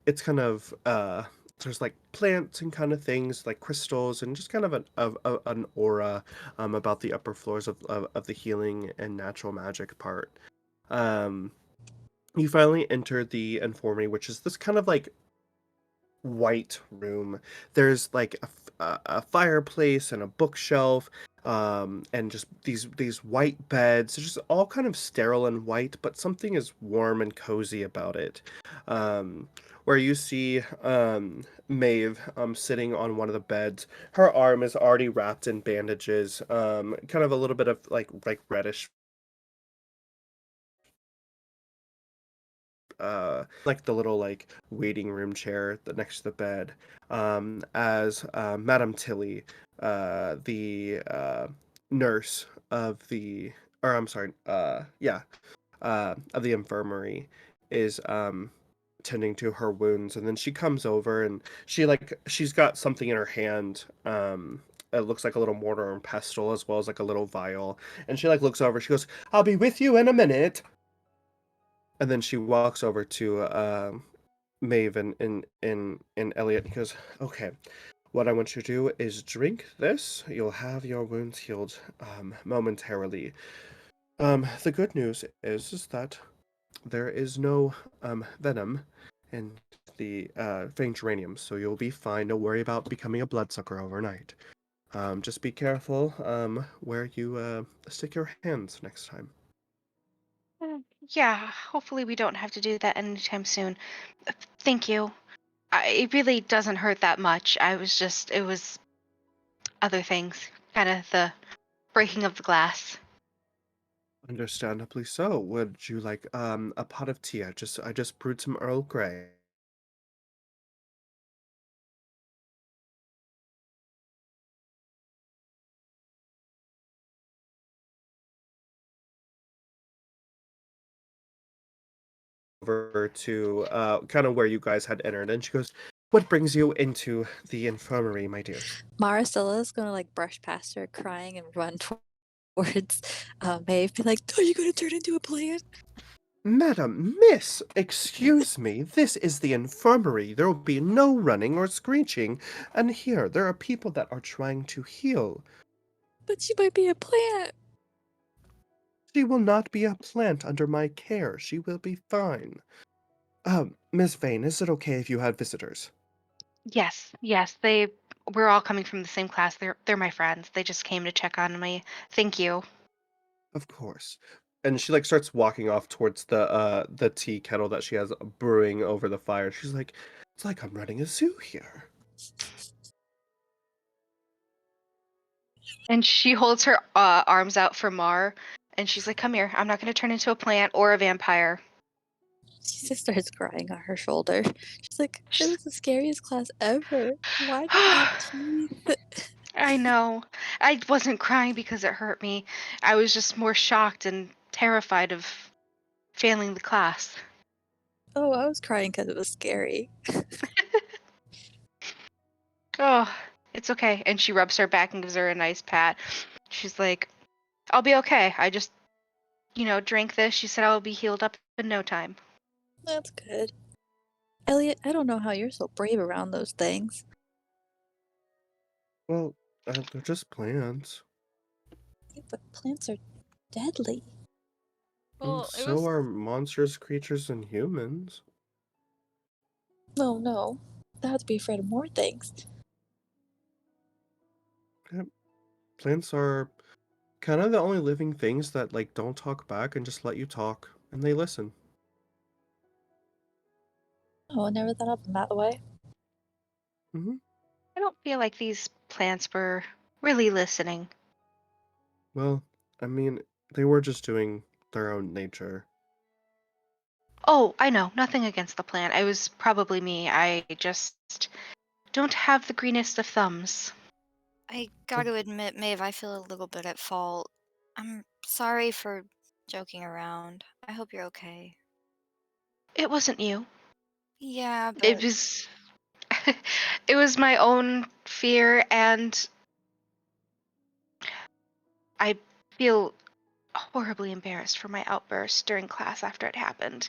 it's kind of there's like plants and kind of things like crystals and just kind of an aura about the upper floors of the healing and natural magic part. Um, you finally enter the infirmary, which is this kind of like white room. There's like a fireplace and a bookshelf, and just these white beds. It's just all kind of sterile and white, but something is warm and cozy about it. Um, where you see Maeve sitting on one of the beds. Her arm is already wrapped in bandages. Kind of a little bit of like reddish like the little like waiting room chair next to the bed, as Madame Tilly, the nurse of the, or I'm sorry, yeah, of the infirmary, is tending to her wounds. And then she comes over and she's got something in her hand. It looks like a little mortar and pestle, as well as like a little vial. And she like looks over, she goes, "I'll be with you in a minute." And then she walks over to Maeve and Eliot and goes, "Okay, what I want you to do is drink this. You'll have your wounds healed momentarily. The good news is that there is no venom in the faint geranium, so you'll be fine. Don't worry about becoming a bloodsucker overnight. Just be careful where you stick your hands next time." Yeah, hopefully we don't have to do that anytime soon. Thank you. It really doesn't hurt that much. It was other things, kind of the breaking of the glass. Understandably so. Would you like a pot of tea? I just brewed some Earl Grey. Over to kind of where you guys had entered, and she goes, "What brings you into the infirmary, my dears?" Maristella's gonna like brush past her crying and run towards Maeve, be like, "Are you gonna turn into a plant?" "Madam, miss, excuse me, this is the infirmary. There will be no running or screeching, and here there are people that are trying to heal. But she might be a plant. She will not be a plant under my care. She will be fine. Miss Vane, is it okay if you had visitors?" Yes, we're all coming from the same class. They're my friends. They just came to check on me. Thank you. Of course. And she like starts walking off towards the tea kettle that she has brewing over the fire. She's like, "It's like I'm running a zoo here." And she holds her arms out for Mar, and she's like, "Come here. I'm not going to turn into a plant or a vampire." She just starts crying on her shoulder. She's like, "It was the scariest class ever. Why do you have teeth?" I know. I wasn't crying because it hurt me. I was just more shocked and terrified of failing the class. Oh, I was crying because it was scary. Oh, it's okay. And she rubs her back and gives her a nice pat. She's like, "I'll be okay. I just, drank this." She said I'll be healed up in no time. That's good. Eliot, I don't know how you're so brave around those things. Well, they're just plants. Yeah, but plants are deadly. And Well, it so was are monsters, creatures, and humans. No, no. I have to be afraid of more things. Yep. Plants are kind of the only living things that like don't talk back and just let you talk, and they listen. Oh, I never thought of them that way. Hmm. I don't feel like these plants were really listening. Well, I mean, they were just doing their own nature. Oh, I know, nothing against the plant. It was probably me. I just don't have the greenest of thumbs. I got to admit, Maeve, I feel a little bit at fault. I'm sorry for joking around. I hope you're okay. It wasn't you. Yeah, It but was it was my own fear, and I feel horribly embarrassed for my outburst during class after it happened.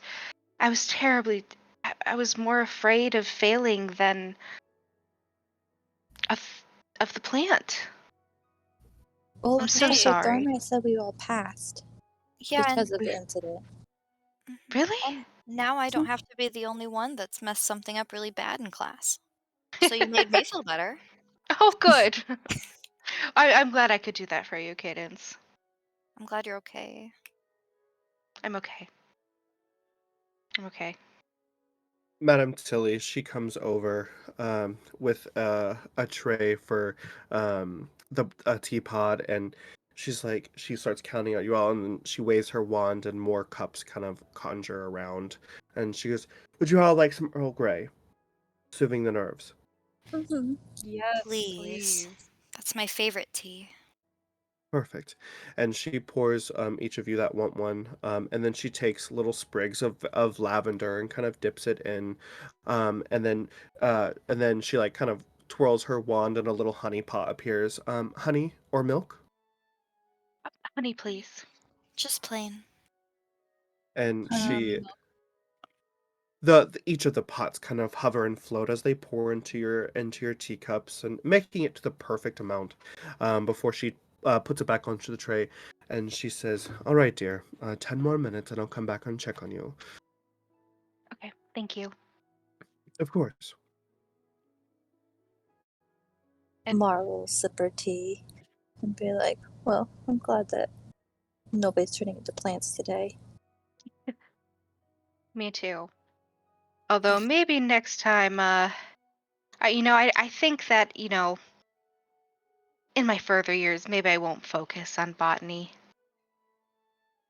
I was terribly I was more afraid of failing than of of the plant. Well, I'm so okay. Professor sorry. Thornberry said we all passed Yeah, and because of the incident. Really? well, now I don't have to be the only one that's messed something up really bad in class. So you made me feel better. Oh, good. I'm glad I could do that for you, Cadence. I'm glad you're okay. I'm okay. I'm okay. Madame Tilly, she comes over with a tray for the a teapot, and she's like, she starts counting out you all, and then she waves her wand, and more cups kind of conjure around, and she goes, "Would you all like some Earl Grey, soothing the nerves?" Mm-hmm. yes, Please. please. That's my favorite tea. Perfect. And she pours each of you that want one, and then she takes little sprigs of lavender and kind of dips it in, and then she like kind of twirls her wand and a little honey pot appears. Honey or milk? Honey, please. Just plain. And she Um, each of the pots kind of hover and float as they pour into your teacups and making it to the perfect amount before she puts it back onto the tray, and she says, "All right, dear, 10 more minutes and I'll come back and check on you." Okay, thank you. Of course. And Mara will sip her tea and be like, well, I'm glad that nobody's turning into plants today. me too. Although maybe next time, I think that, in my further years, maybe I won't focus on botany.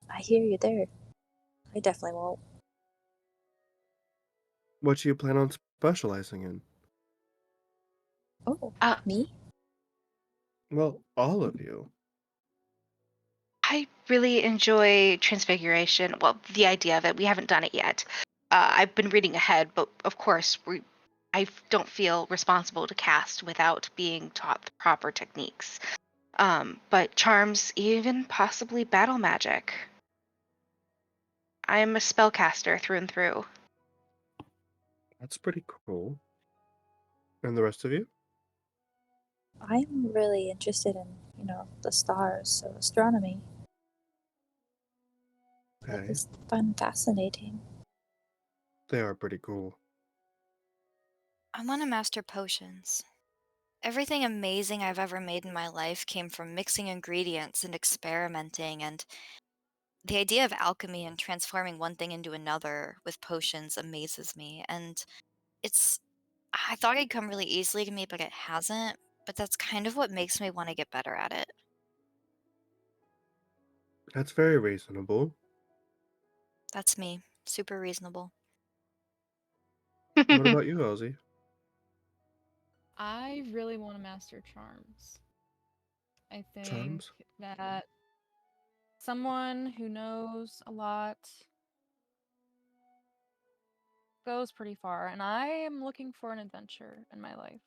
I hear you there. I definitely won't. What do you plan on specializing in? Oh, Uh, me? Well, all of you. I really enjoy Transfiguration. Well, the idea of it. We haven't done it yet. I've been reading ahead, but of course, I don't feel responsible to cast without being taught the proper techniques. But charms, even possibly battle magic. I am a spellcaster through and through. That's pretty cool. And the rest of you? I'm really interested in, the stars, so astronomy. I Okay. just find fascinating. They are pretty cool. I want to master potions. Everything amazing I've ever made in my life came from mixing ingredients and experimenting, and the idea of alchemy and transforming one thing into another with potions amazes me. And it's, I thought it'd come really easily to me, but it hasn't. But that's kind of what makes me want to get better at it. That's very reasonable. That's me. Super reasonable. What about you, Elsie? I really want to master charms. I think Charms? that someone who knows a lot goes pretty far, and I am looking for an adventure in my life.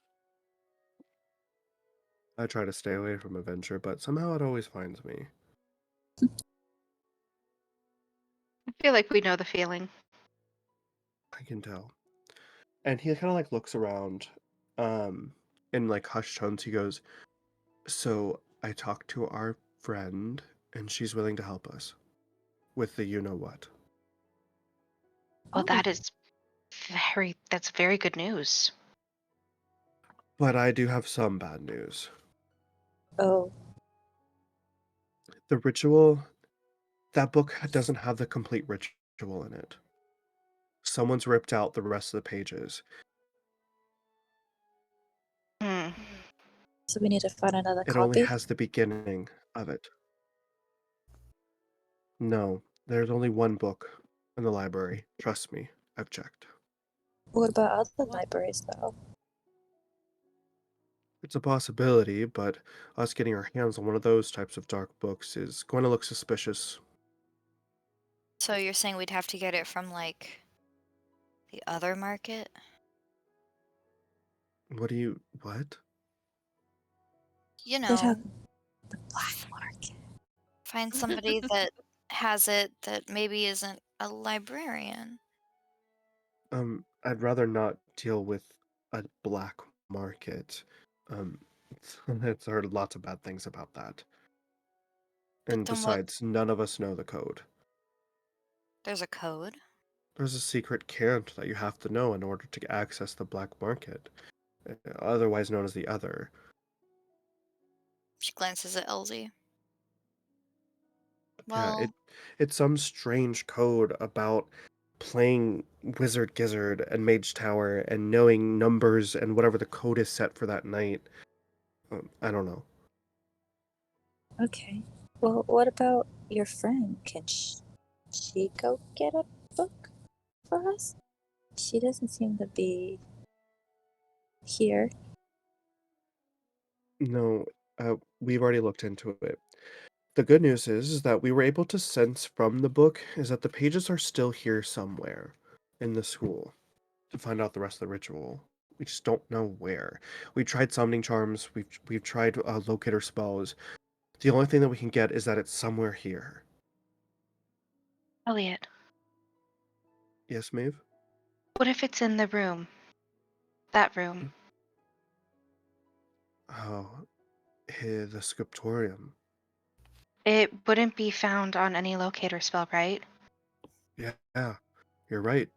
I try to stay away from adventure, but somehow it always finds me. I feel like we know the feeling. I can tell. And he kind of like looks around, um, in like hushed tones. He goes, "So I talked to our friend, and she's willing to help us. with the you-know-what. Well, Oh, that's very good news. But I do have some bad news. oh, The ritual, that book doesn't have the complete ritual in it. Someone's ripped out the rest of the pages. Hmm. so we need to find another It only copy? has the beginning of it. No, there's only one book in the library. Trust me, I've checked. What about other libraries, though? It's a possibility, but us getting our hands on one of those types of dark books is going to look suspicious. So you're saying we'd have to get it from, like, the other market? What? You We're know, talking the black market. find somebody that has it that maybe isn't a librarian. I'd rather not deal with a black market. Um, it's heard lots of bad things about that. But And then what? besides, none of us know the code. There's a code. There's a secret cant that you have to know in order to access the black market, otherwise known as the Other. She glances at Elsie. Yeah, Well, it's some strange code about playing Wizard Gizzard and Mage Tower and knowing numbers and whatever the code is set for that night. I don't know. Okay. Well, what about your friend? Can she go get a book for us? She doesn't seem to be here. No, we've already looked into it. The good news is that we were able to sense from the book is that the pages are still here somewhere in the school to find out the rest of the ritual. We just don't know where. We tried summoning charms. We've tried locator spells. The only thing that we can get is that it's somewhere here. Eliot, Yes, Maeve? what if it's in the room? That room. Oh, the Scriptorium. It wouldn't be found on any locator spell, right? Yeah, you're right.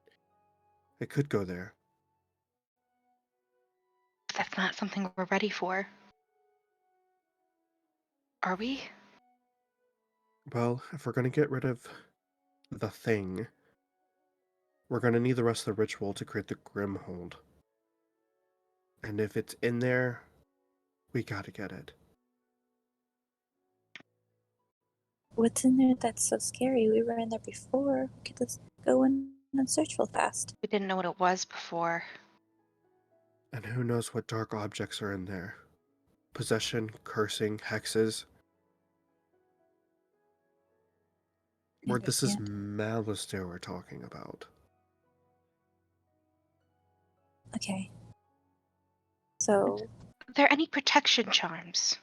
It could go there. That's not something we're ready for. Are we? Well, if we're gonna get rid of the thing, we're gonna need the rest of the ritual to create the Grimhold. And if it's in there, we gotta get it. What's in there that's so scary? We were in there before. We could just go in and search real fast. We didn't know what it was before. And who knows what dark objects are in there? Possession, cursing, hexes. Or this is Understand? Malistaire we're talking about. Okay. So, Are there any protection charms?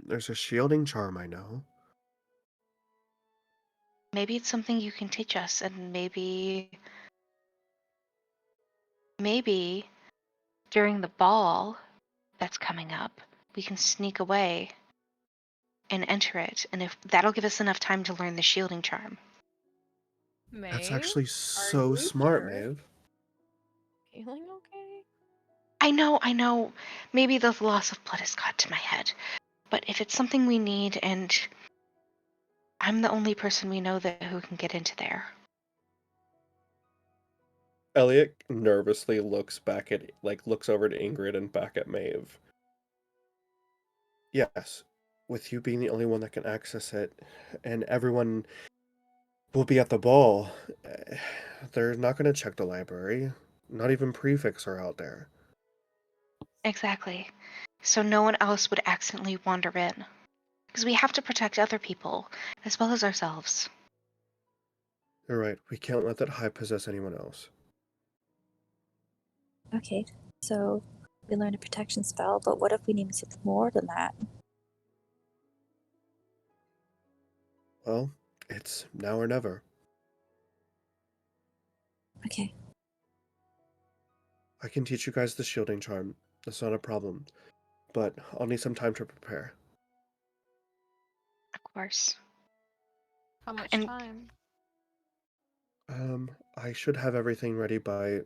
There's a shielding charm I know. Maybe it's something you can teach us, and maybe during the ball that's coming up, we can sneak away and enter it, and if that'll give us enough time to learn the shielding charm. That's Maeve, actually are so you smart, sure? Maeve. Feeling okay? I know. Maybe the loss of blood has got to my head. But if it's something we need, and I'm the only person we know who can get into there. Eliot nervously looks over to Ingrid and back at Maeve. Yes, with you being the only one that can access it, and everyone will be at the ball, they're not going to check the library. Not even prefects are out there. Exactly. So no one else would accidentally wander in. Because we have to protect other people, as well as ourselves. You're right, we can't let that hive possess anyone else. okay. So, we learned a protection spell, but what if we need something more than that? Well, it's now or never. Okay. I can teach you guys the shielding charm. That's not a problem. But I'll need some time to prepare. Of course. How much And- time? I should have everything ready by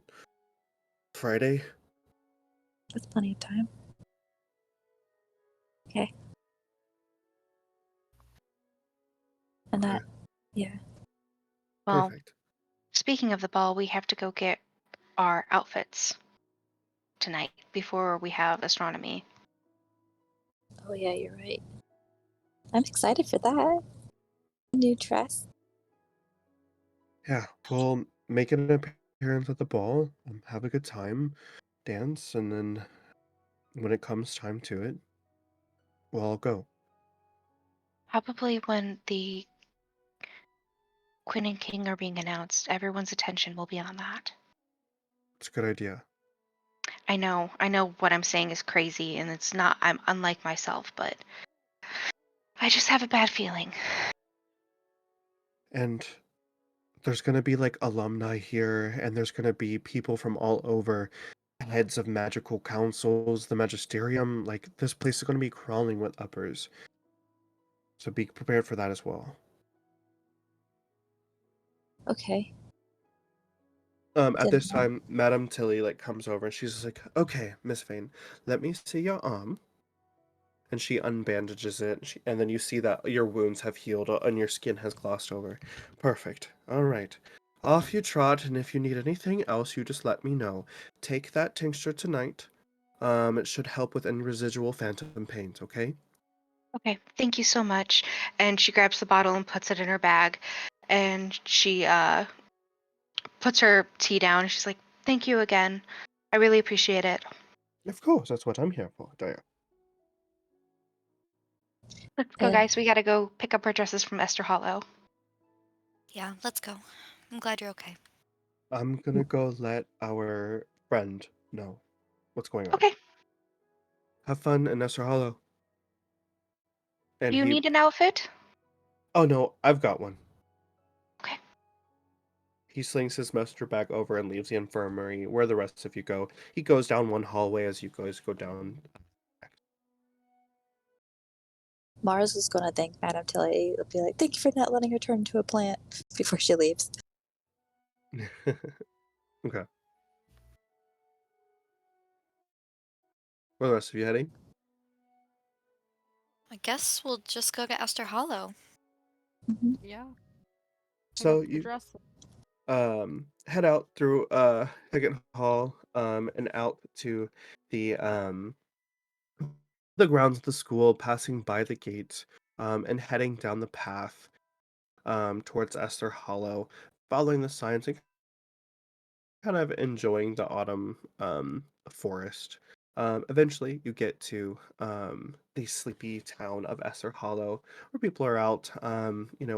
Friday. That's plenty of time. Okay. And Okay. that, yeah. Well, Perfect. speaking of the ball, we have to go get our outfits tonight before we have astronomy. Oh yeah, you're right. I'm excited for that. New dress. Yeah, we'll make an appearance at the ball, have a good time, dance, and then when it comes time to it, we'll all go. Probably when the Queen and King are being announced, everyone's attention will be on that. It's a good idea. I know what I'm saying is crazy and it's not, I'm unlike myself, but I just have a bad feeling. And there's going to be like alumni here, and there's going to be people from all over, heads of magical councils, the magisterium. Like, this place is going to be crawling with uppers. So be prepared for that as well. Okay. At this Didn't know. time, Madame Tilly like comes over and she's just like, "Okay, Miss Vane, let me see your arm." And she unbandages it, and then you see that your wounds have healed and your skin has glossed over. Perfect. All right. Off you trot, and if you need anything else, you just let me know. Take that tincture tonight. It should help with any residual phantom pains, okay? Okay, thank you so much. And she grabs the bottle and puts it in her bag. And she puts her tea down. She's like, thank you again. I really appreciate it. Of course, that's what I'm here for, Daya. Let's go, guys. We gotta go pick up our dresses from Esther Hollow. Yeah, let's go. I'm glad you're okay. I'm gonna go let our friend know what's going on. Okay. Have fun in Nestor Hollow. Do And you he... need an outfit? Oh no, I've got one. Okay. He slings his messenger bag over and leaves the infirmary, where the rest of you go. He goes down one hallway as you guys go down. Mars is gonna thank Madame Tilly. It'll be like, thank you for not letting her turn into a plant before she leaves. Okay. Where are the rest of you heading? I guess we'll just go get Esther Hollow. Mm-hmm. Yeah. Pick So up the you dress. head out through Higgin Hall and out to the the grounds of the school, passing by the gate and heading down the path towards Esther Hollow, following the signs and kind of enjoying the autumn forest. Eventually, you get to the sleepy town of Esser Hollow, where people are out,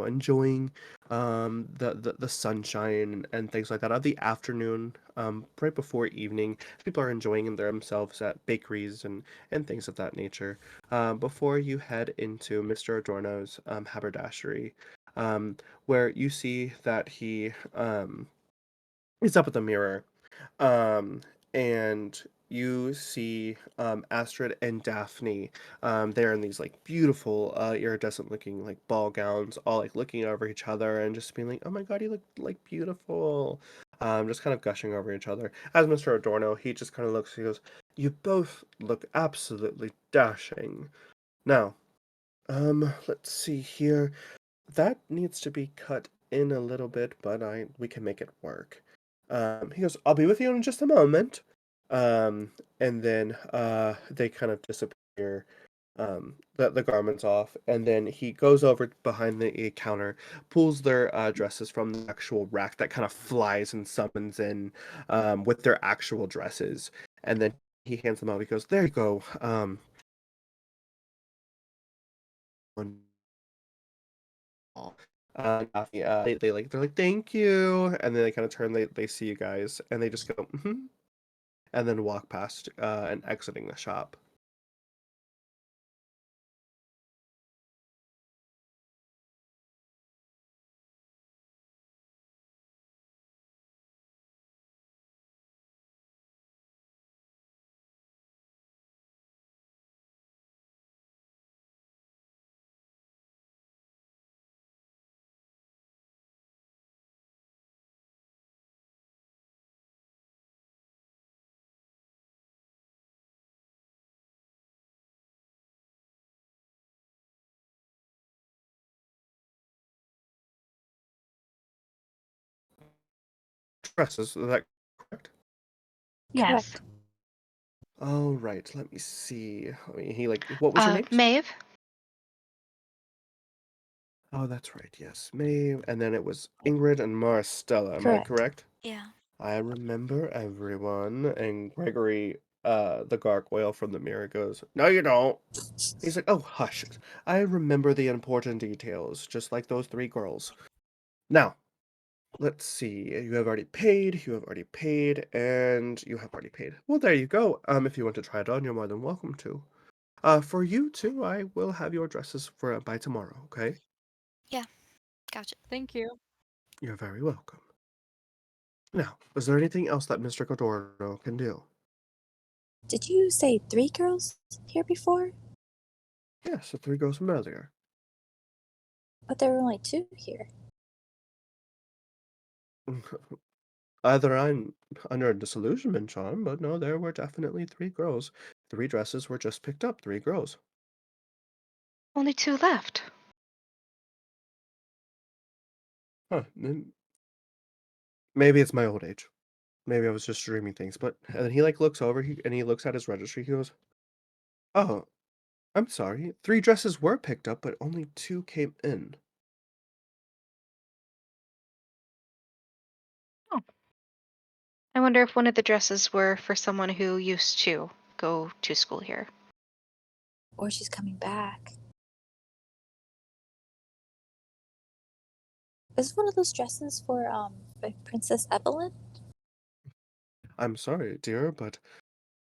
enjoying the sunshine and things like that. Of the afternoon, right before evening, people are enjoying themselves at bakeries and things of that nature. Before you head into Mr. Adorno's haberdashery, where you see that he is up at the mirror, um, and you see Astrid and Daphne. They're in these like beautiful, iridescent looking like ball gowns, all like looking over each other and just being like, "Oh my god, you look like beautiful." Just kind of gushing over each other. As Mr. Adorno, he just kind of looks. He goes, "You both look absolutely dashing." Now, let's see here. That needs to be cut in a little bit, but we can make it work. He goes, "I'll be with you in just a moment." And then they kind of disappear, the garments off, and then he goes over behind the counter, pulls their dresses from the actual rack that kind of flies and summons in with their actual dresses, and then he hands them out. He goes, "There you go." They're like, "Thank you," and then they kind of turn, they see you guys and they just go, "Mm-hmm," and then walk past and exiting the shop. dresses. Is that correct? Yes. Correct. All right. Let me see. What was your name? Maeve. Oh, that's right. Yes, Maeve. And then it was Ingrid and Maristella. Am I Correct. correct? Yeah. I remember everyone. And Gregory, the gargoyle from the mirror, goes, "No, you don't." He's like, "Oh, hush it. I remember the important details, just like those three girls. Now, let's see. You have already paid. You have already paid, and you have already paid. Well, there you go. If you want to try it on, you're more than welcome to. For you too, I will have your dresses for by tomorrow. Okay? Yeah. Gotcha. Thank you. You're very welcome. Now, is there anything else that Mr. Godorno can do? Did you say 3 girls here before? Yes, the three girls from earlier. But there were only 2 here. Either I'm under a disillusionment charm, but no, there were definitely three girls. Three dresses were just picked up, three girls. Only 2 left. Huh. Maybe it's my old age. Maybe I was just dreaming things. But and then he looks over and he looks at his registry. He goes, "Oh, I'm sorry. Three dresses were picked up, but only two came in." Oh. I wonder if one of the dresses were for someone who used to go to school here. Or she's coming back. Is one of those dresses for Princess Evelyn? I'm sorry, dear, but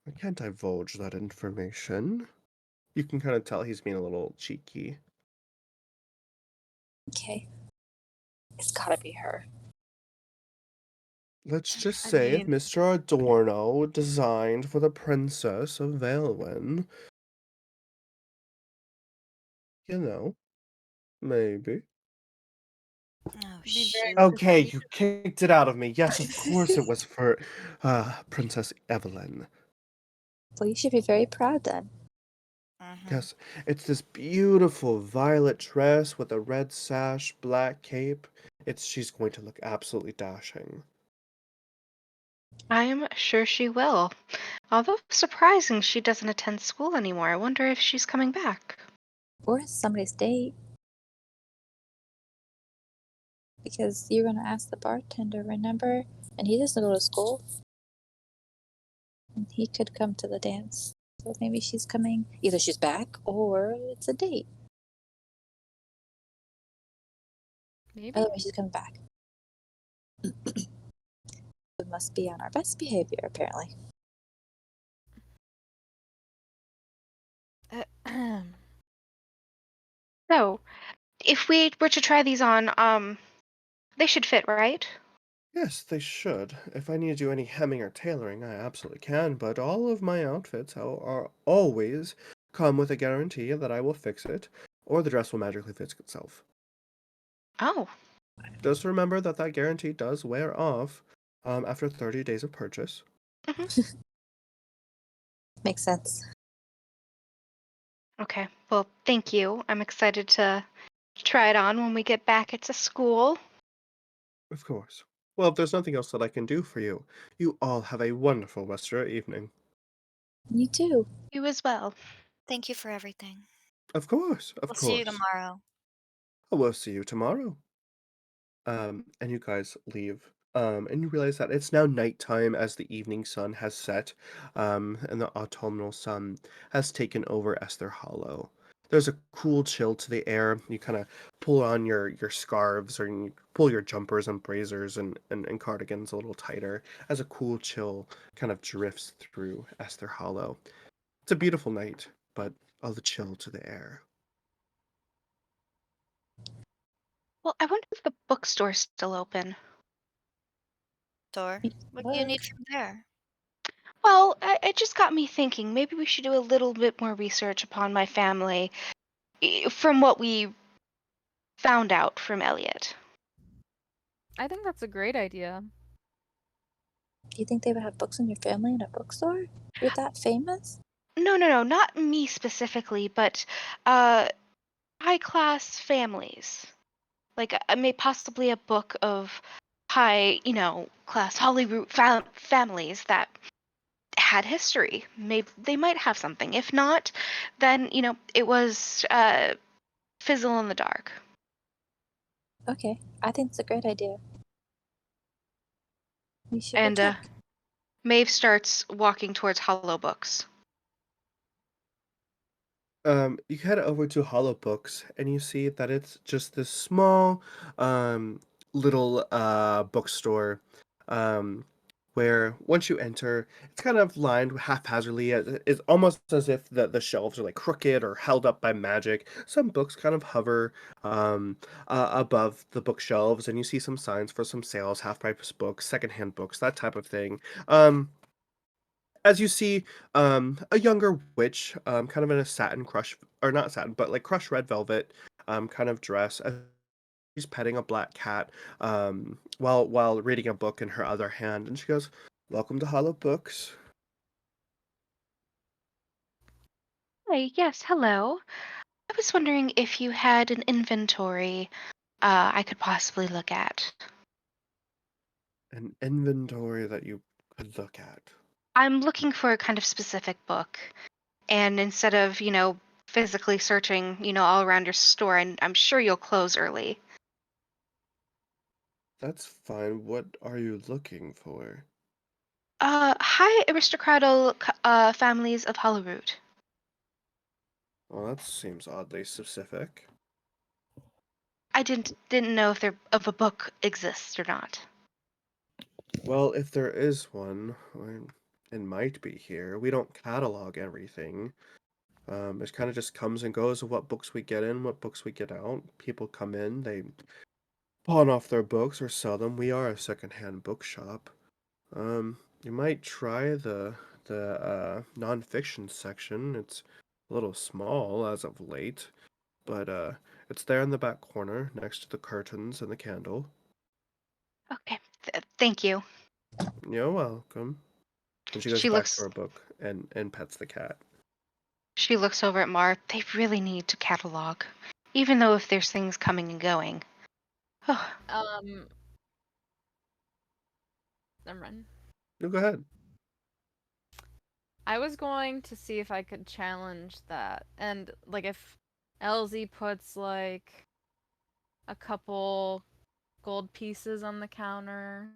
I can't divulge that information. You can kind of tell he's being a little cheeky. Okay. It's gotta be her. Let's just I say if mean, Mr. Adorno designed for the Princess of Valen, maybe. Oh be very shoot. Okay, risky. you kicked it out of me. Yes, of course it was for Princess Evelyn. Well, you should be very proud then. Mm-hmm. Yes, it's this beautiful violet dress with a red sash, black cape. She's going to look absolutely dashing. I'm sure she will. Although surprising she doesn't attend school anymore. I wonder if she's coming back. Or it's somebody's date. Because you're gonna ask the bartender, remember? And he doesn't go to school. And he could come to the dance. So maybe she's coming. Either she's back or it's a date. Maybe. By the way, she's coming back. We must be on our best behavior, apparently. So, if we were to try these on, they should fit, right? Yes, they should. If I need to do any hemming or tailoring, I absolutely can, but all of my outfits are always come with a guarantee that I will fix it, or the dress will magically fix itself. Oh, Just remember that that guarantee does wear off after 30 days of purchase. Makes sense. okay. Well, thank you. I'm excited to try it on when we get back into school. Of course. Well, if there's nothing else that I can do for you, you all have a wonderful rest of your evening. You too. You as well. Thank you for everything. Of course, of We'll see you course. tomorrow. I will see you tomorrow. And you guys leave. And you realize that it's now nighttime as the evening sun has set, and the autumnal sun has taken over Esther Hollow. There's a cool chill to the air. You kind of pull on your scarves or you pull your jumpers and braziers and cardigans a little tighter as a cool chill kind of drifts through Esther Hollow. It's a beautiful night, but all the chill to the air. Well, I wonder if the bookstore's still open. Door. What do you Look. need from there? Well, it just got me thinking. Maybe we should do a little bit more research upon my family from what we found out from Eliot. I think that's a great idea. Do you think they would have books in your family in a bookstore? You're that famous? No, not me specifically, but high class families. Like, possibly a book of high, class Hollywood families that had history. Maybe they might have something. If not, then, it was fizzle in the dark. Okay, I think it's a great idea. We should go And check. Maeve starts walking towards Hollow Books. You head over to Hollow Books and you see that it's just this small, little bookstore, um, where once you enter, it's kind of lined haphazardly. It's almost as if the shelves are like crooked or held up by magic. Some books kind of hover above the bookshelves, and you see some signs for some sales, half price books, secondhand books, that type of thing. As you see, a younger witch, kind of in a satin crush, or not satin, but like crushed red velvet, kind of dress. She's petting a black cat, while reading a book in her other hand, and she goes, "Welcome to Hollow Books." Hi, yes, hello. I was wondering if you had an inventory I could possibly look at. An inventory that you could look at. I'm looking for a kind of specific book. And instead of, physically searching, all around your store, and I'm sure you'll close early. That's fine. What are you looking for? Hi, aristocratic families of Holyrood. Well, that seems oddly specific. I didn't know if there of a book exists or not. Well, if there is one, it might be here. We don't catalog everything. It kind of just comes and goes of what books we get in, what books we get out. People come in, they pawn off their books or sell them. We are a secondhand bookshop. You might try the nonfiction section. It's a little small as of late, but it's there in the back corner next to the curtains and the candle. Okay, thank you. You're welcome. And she goes She back to looks her book and pets the cat. she looks over at Mar. They really need to catalog, even though if there's things coming and going. Oh, Never mind. No, go ahead. I was going to see if I could challenge that, and like if LZ puts like a couple gold pieces on the counter.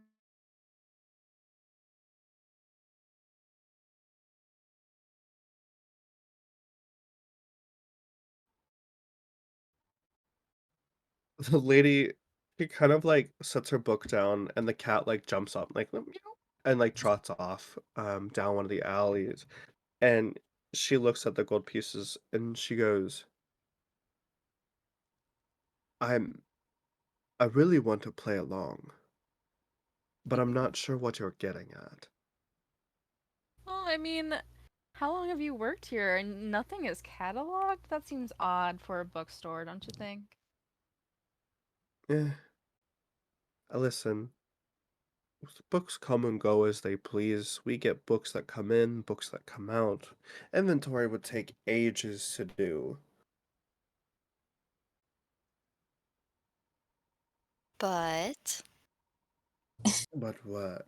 The lady, she kind of like sets her book down, and the cat like jumps up, like meow, and like trots off down one of the alleys. And she looks at the gold pieces and she goes, I'm I really want to play along, but I'm not sure what you're getting at. Well, I mean, how long have you worked here and nothing is cataloged? That seems odd for a bookstore, don't you think? Eh, listen, books come and go as they please. We get books that come in, books that come out. Inventory would take ages to do. But But what?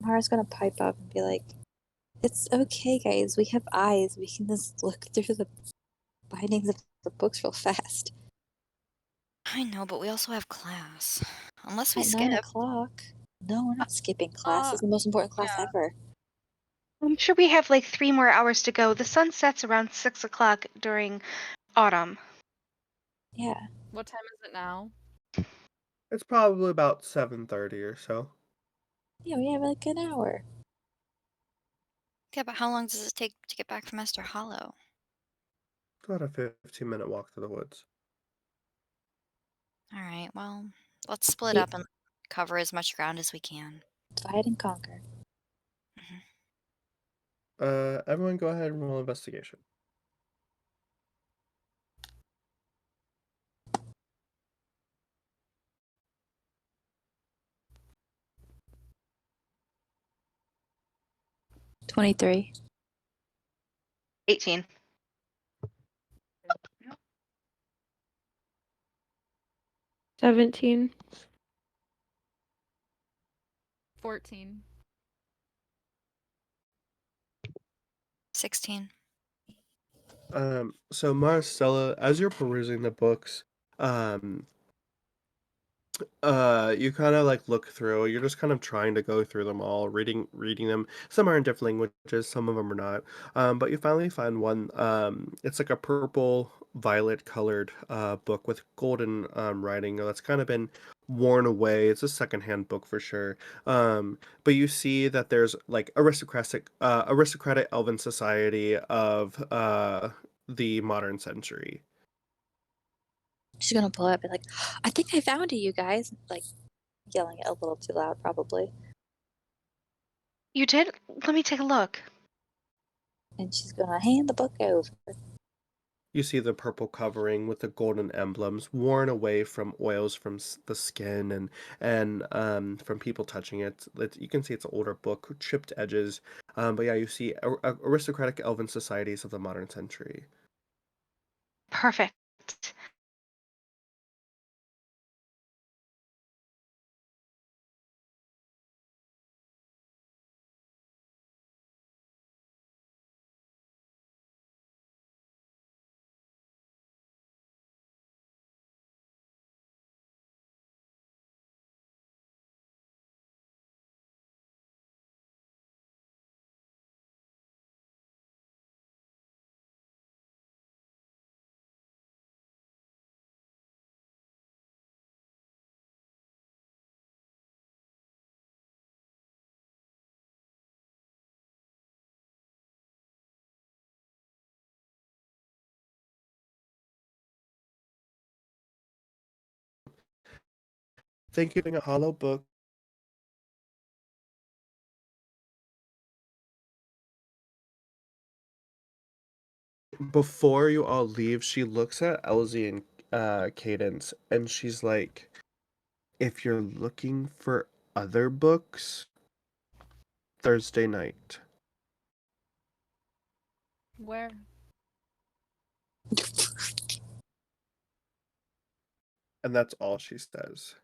Mara's gonna pipe up and be like, "It's okay, guys. We have eyes. We can just look through the bindings of the books real fast." I know, but we also have class. Unless we At 9 skip. o'clock. No, we're not skipping class. Uh, It's the most important class yeah. ever. I'm sure we have like 3 more hours to go. The sun sets around 6 o'clock during autumn. Yeah. What time is it now? It's probably about 7:30 or so. Yeah, we have like an hour. Yeah, but how long does it take to get back from Esther Hollow? About a 15-minute walk to the woods. All right, well, let's split We up and cover as much ground as we can. divide and conquer. Mhm. Everyone go ahead and roll investigation. 23. 18. 17. 14. 16. So Marcella, as you're perusing the books, um, you kind of like look through. You're just kind of trying to go through them all, reading them. Some are in different languages, some of them are not. But you finally find one. It's like a purple violet colored book with golden writing that's kind of been worn away. It's a secondhand book for sure. But you see that there's like aristocratic elven society of the modern century. She's gonna pull it up and be like, I think I found it, you guys. Like, yelling it a little too loud, probably. You did? Let me take a look. And she's gonna hand the book over. You see the purple covering with the golden emblems worn away from oils from the skin and from people touching it. You can see it's an older book, chipped edges. But yeah, you see aristocratic elven societies of the modern century. Perfect. Thank you for a hollow book. Before you all leave, she looks at Elsie and Cadence, and she's like, "If you're looking for other books, Thursday night." Where? And that's all she says.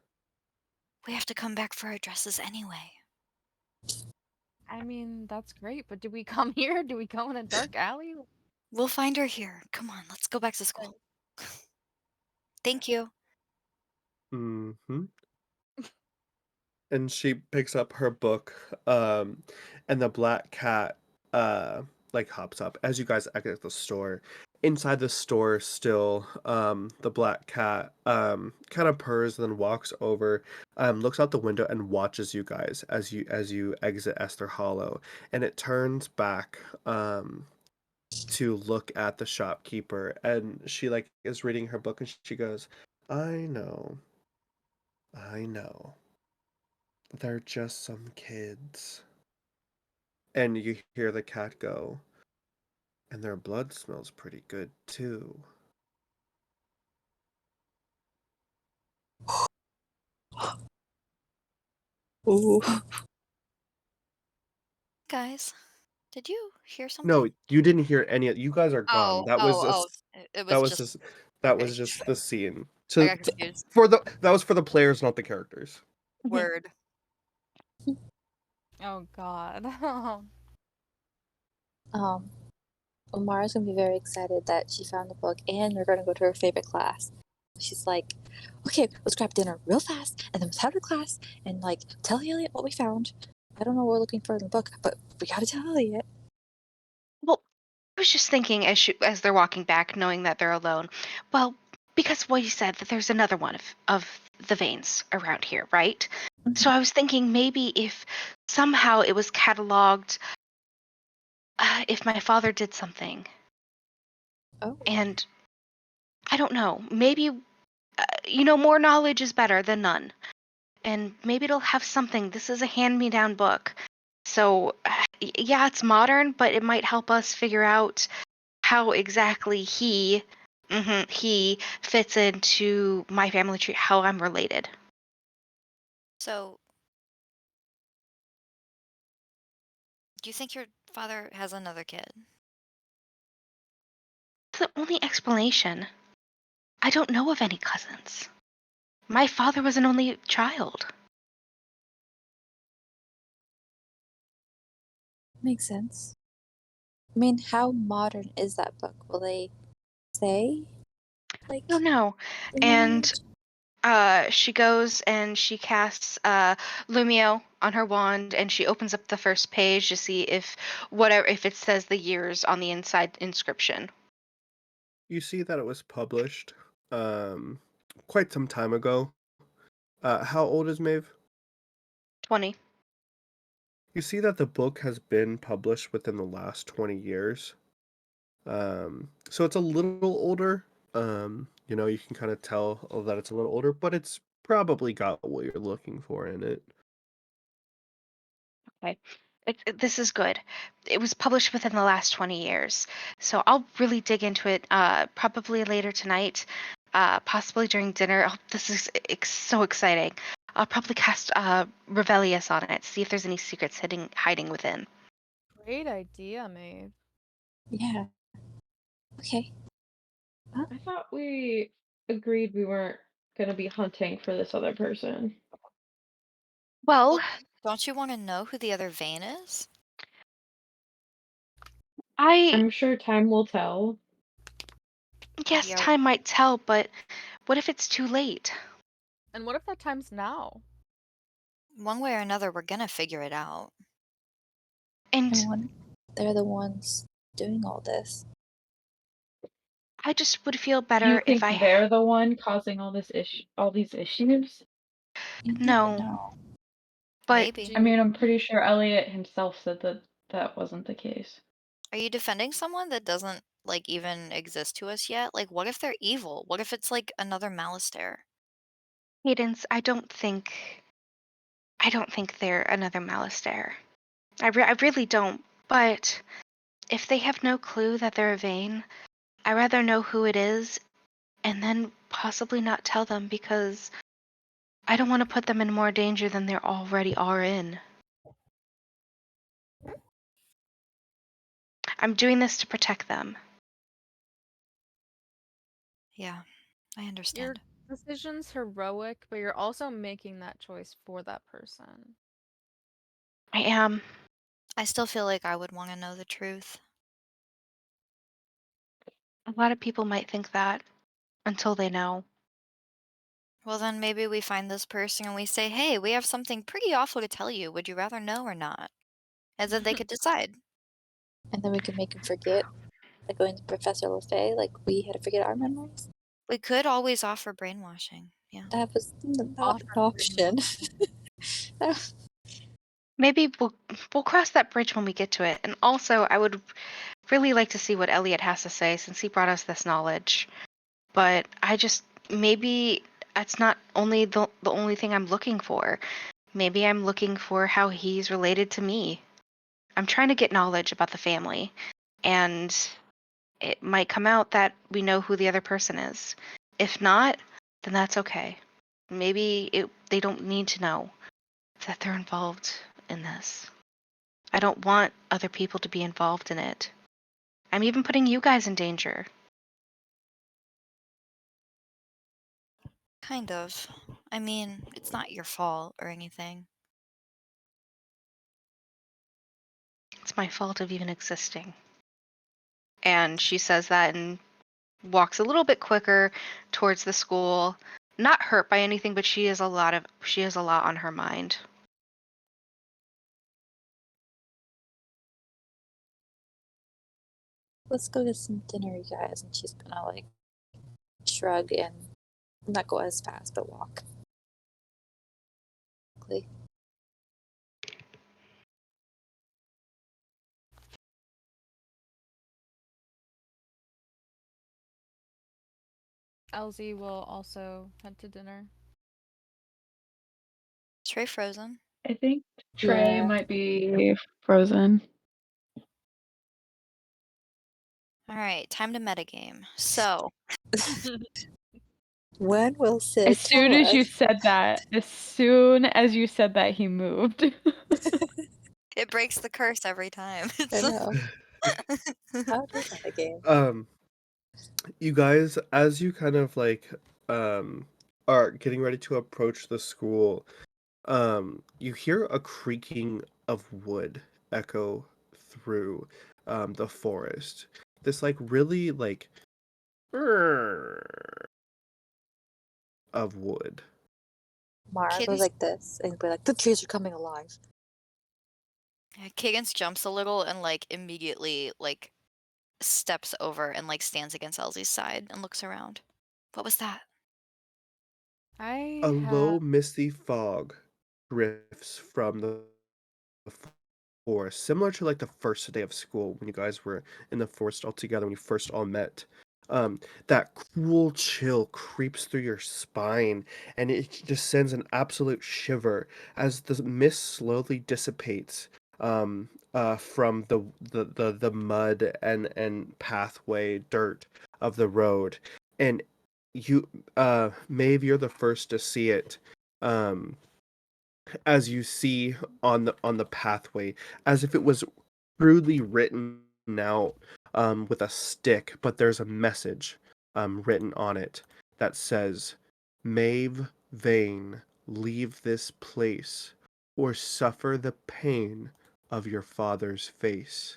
We have to come back for our dresses anyway. I mean, that's great, but do we come here? Do we go in a dark alley? We'll find her here. Come on, let's go back to school. Thank you. Mm-hmm. And she picks up her book, and the black cat like hops up as you guys exit the store. Inside the store still, the black cat kind of purrs, then walks over, looks out the window and watches you guys as you exit Esther Hollow, and it turns back to look at the shopkeeper, and she like is reading her book, and she goes, I know. They're just some kids. And you hear the cat go, and their blood smells pretty good too. Ooh. Guys, did you hear No, something? you didn't hear any of you guys are gone. Oh, oh, oh. It That was was just just that okay. was just the scene. I To, got confused. for the that was for the players, not the characters. Word. Oh God. Omara's gonna be very excited that she found the book and we're gonna go to her favorite class. She's like, okay, let's grab dinner real fast and then let's have her class and like tell Eliot what we found. I don't know what we're looking for in the book, but we gotta tell Eliot. Well, I was just thinking as they're walking back, knowing that they're alone. Well, because what you said that there's another one of the veins around here, right? So I was thinking maybe if somehow it was cataloged, if my father did something, Oh. and I don't know, maybe more knowledge is better than none, and maybe it'll have something. This is a hand-me-down book, so yeah, it's modern, but it might help us figure out how exactly he fits into my family tree, how I'm related. So, do you think your father has another kid? It's the only explanation. I don't know of any cousins. My father was an only child. Makes sense. I mean, how modern is that book? Will they say? Like, Oh no. And she goes and she casts Lumio on her wand, and she opens up the first page to see if it says the years on the inside inscription. You see that it was published quite some time ago. How old is Maeve? 20. You see that the book has been published within the last 20 years. So it's a little older. You can kind of tell that it's a little older, but it's probably got what you're looking for in it. Okay. This is good. It was published within the last 20 years. So I'll really dig into it probably later tonight, possibly during dinner. Oh, this is so exciting. I'll probably cast Revelius on it, see if there's any secrets hiding within. Great idea, Maeve. yeah. Okay. I thought we agreed we weren't gonna be hunting for this other person. Well, Well, don't you want to know who the other vein is? I'm sure time will tell. Yes, Yeah. time might tell, but what if it's too late? And what if that time's now? One way or another, we're gonna figure it out. And And when they're the ones doing all this. I just would feel Do you better if think I they're the one causing all these issues? You never no, know. but Maybe. I mean, I'm pretty sure Eliot himself said that that wasn't the case. Are you defending someone that doesn't like even exist to us yet? Like, what if they're evil? What if it's like another Malistaire? Cadence, I don't think they're another Malistaire. I really don't. But if they have no clue that they're a Vane, I'd rather know who it is and then possibly not tell them, because I don't want to put them in more danger than they already are in. I'm doing this to protect them. Yeah, I Your understand. decision's heroic, but you're also making that choice for that person. I am. I still feel like I would want to know the truth. A lot of people might think that until they know. Well, then maybe we find this person and we say, hey, we have something pretty awful to tell you. Would you rather know or not? And then they could decide. And then we can make him forget, like going to Professor LeFay, like we had to forget our memories. We could always offer brainwashing. Yeah. That was not Offer an option. Maybe we'll cross that bridge when we get to it. And also, I would really like to see what Eliot has to say, since he brought us this knowledge. But maybe that's not only the only thing I'm looking for. Maybe I'm looking for how he's related to me. I'm trying to get knowledge about the family, and it might come out that we know who the other person is. If not, then that's okay. Maybe they don't need to know that they're involved in this. I don't want other people to be involved in it. I'm even putting you guys in danger. Kind of. I mean, it's not your fault or anything. It's my fault of even existing. And she says that and walks a little bit quicker towards the school. Not hurt by anything, but she has a lot on her mind. Let's go get some dinner, you guys. And she's gonna like shrug and not go as fast, but walk. Quickly. Elsie will also head to dinner. Trey frozen. I think Trey Yeah. might be frozen. All right, time to metagame. So, When will Sid As soon tell as you us? said that, he moved. it breaks the curse every time. I know. How do metagame? You guys, as you kind of like are getting ready to approach the school, you hear a creaking of wood echo through the forest. This like really like of wood. Mara goes Cadence, like this and be like, the trees are coming alive. Cadence jumps a little and like immediately like steps over and like stands against Elsie's side and looks around. What was that? I A have. low misty fog drifts from the forest, similar to like the first day of school when you guys were in the forest all together when you first all met. That cool chill creeps through your spine and it just sends an absolute shiver as the mist slowly dissipates from the mud and pathway dirt of the road. And you, Maeve, you're the first to see it. Um, as you see on the pathway, as if it was crudely written out with a stick, but there's a message written on it that says, Maeve Vane, leave this place, or suffer the pain of your father's face.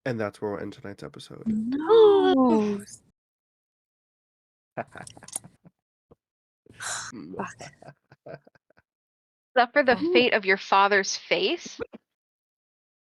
And that's where we'll end tonight's episode. No. Fuck. Suffer the Oh. fate of your father's face.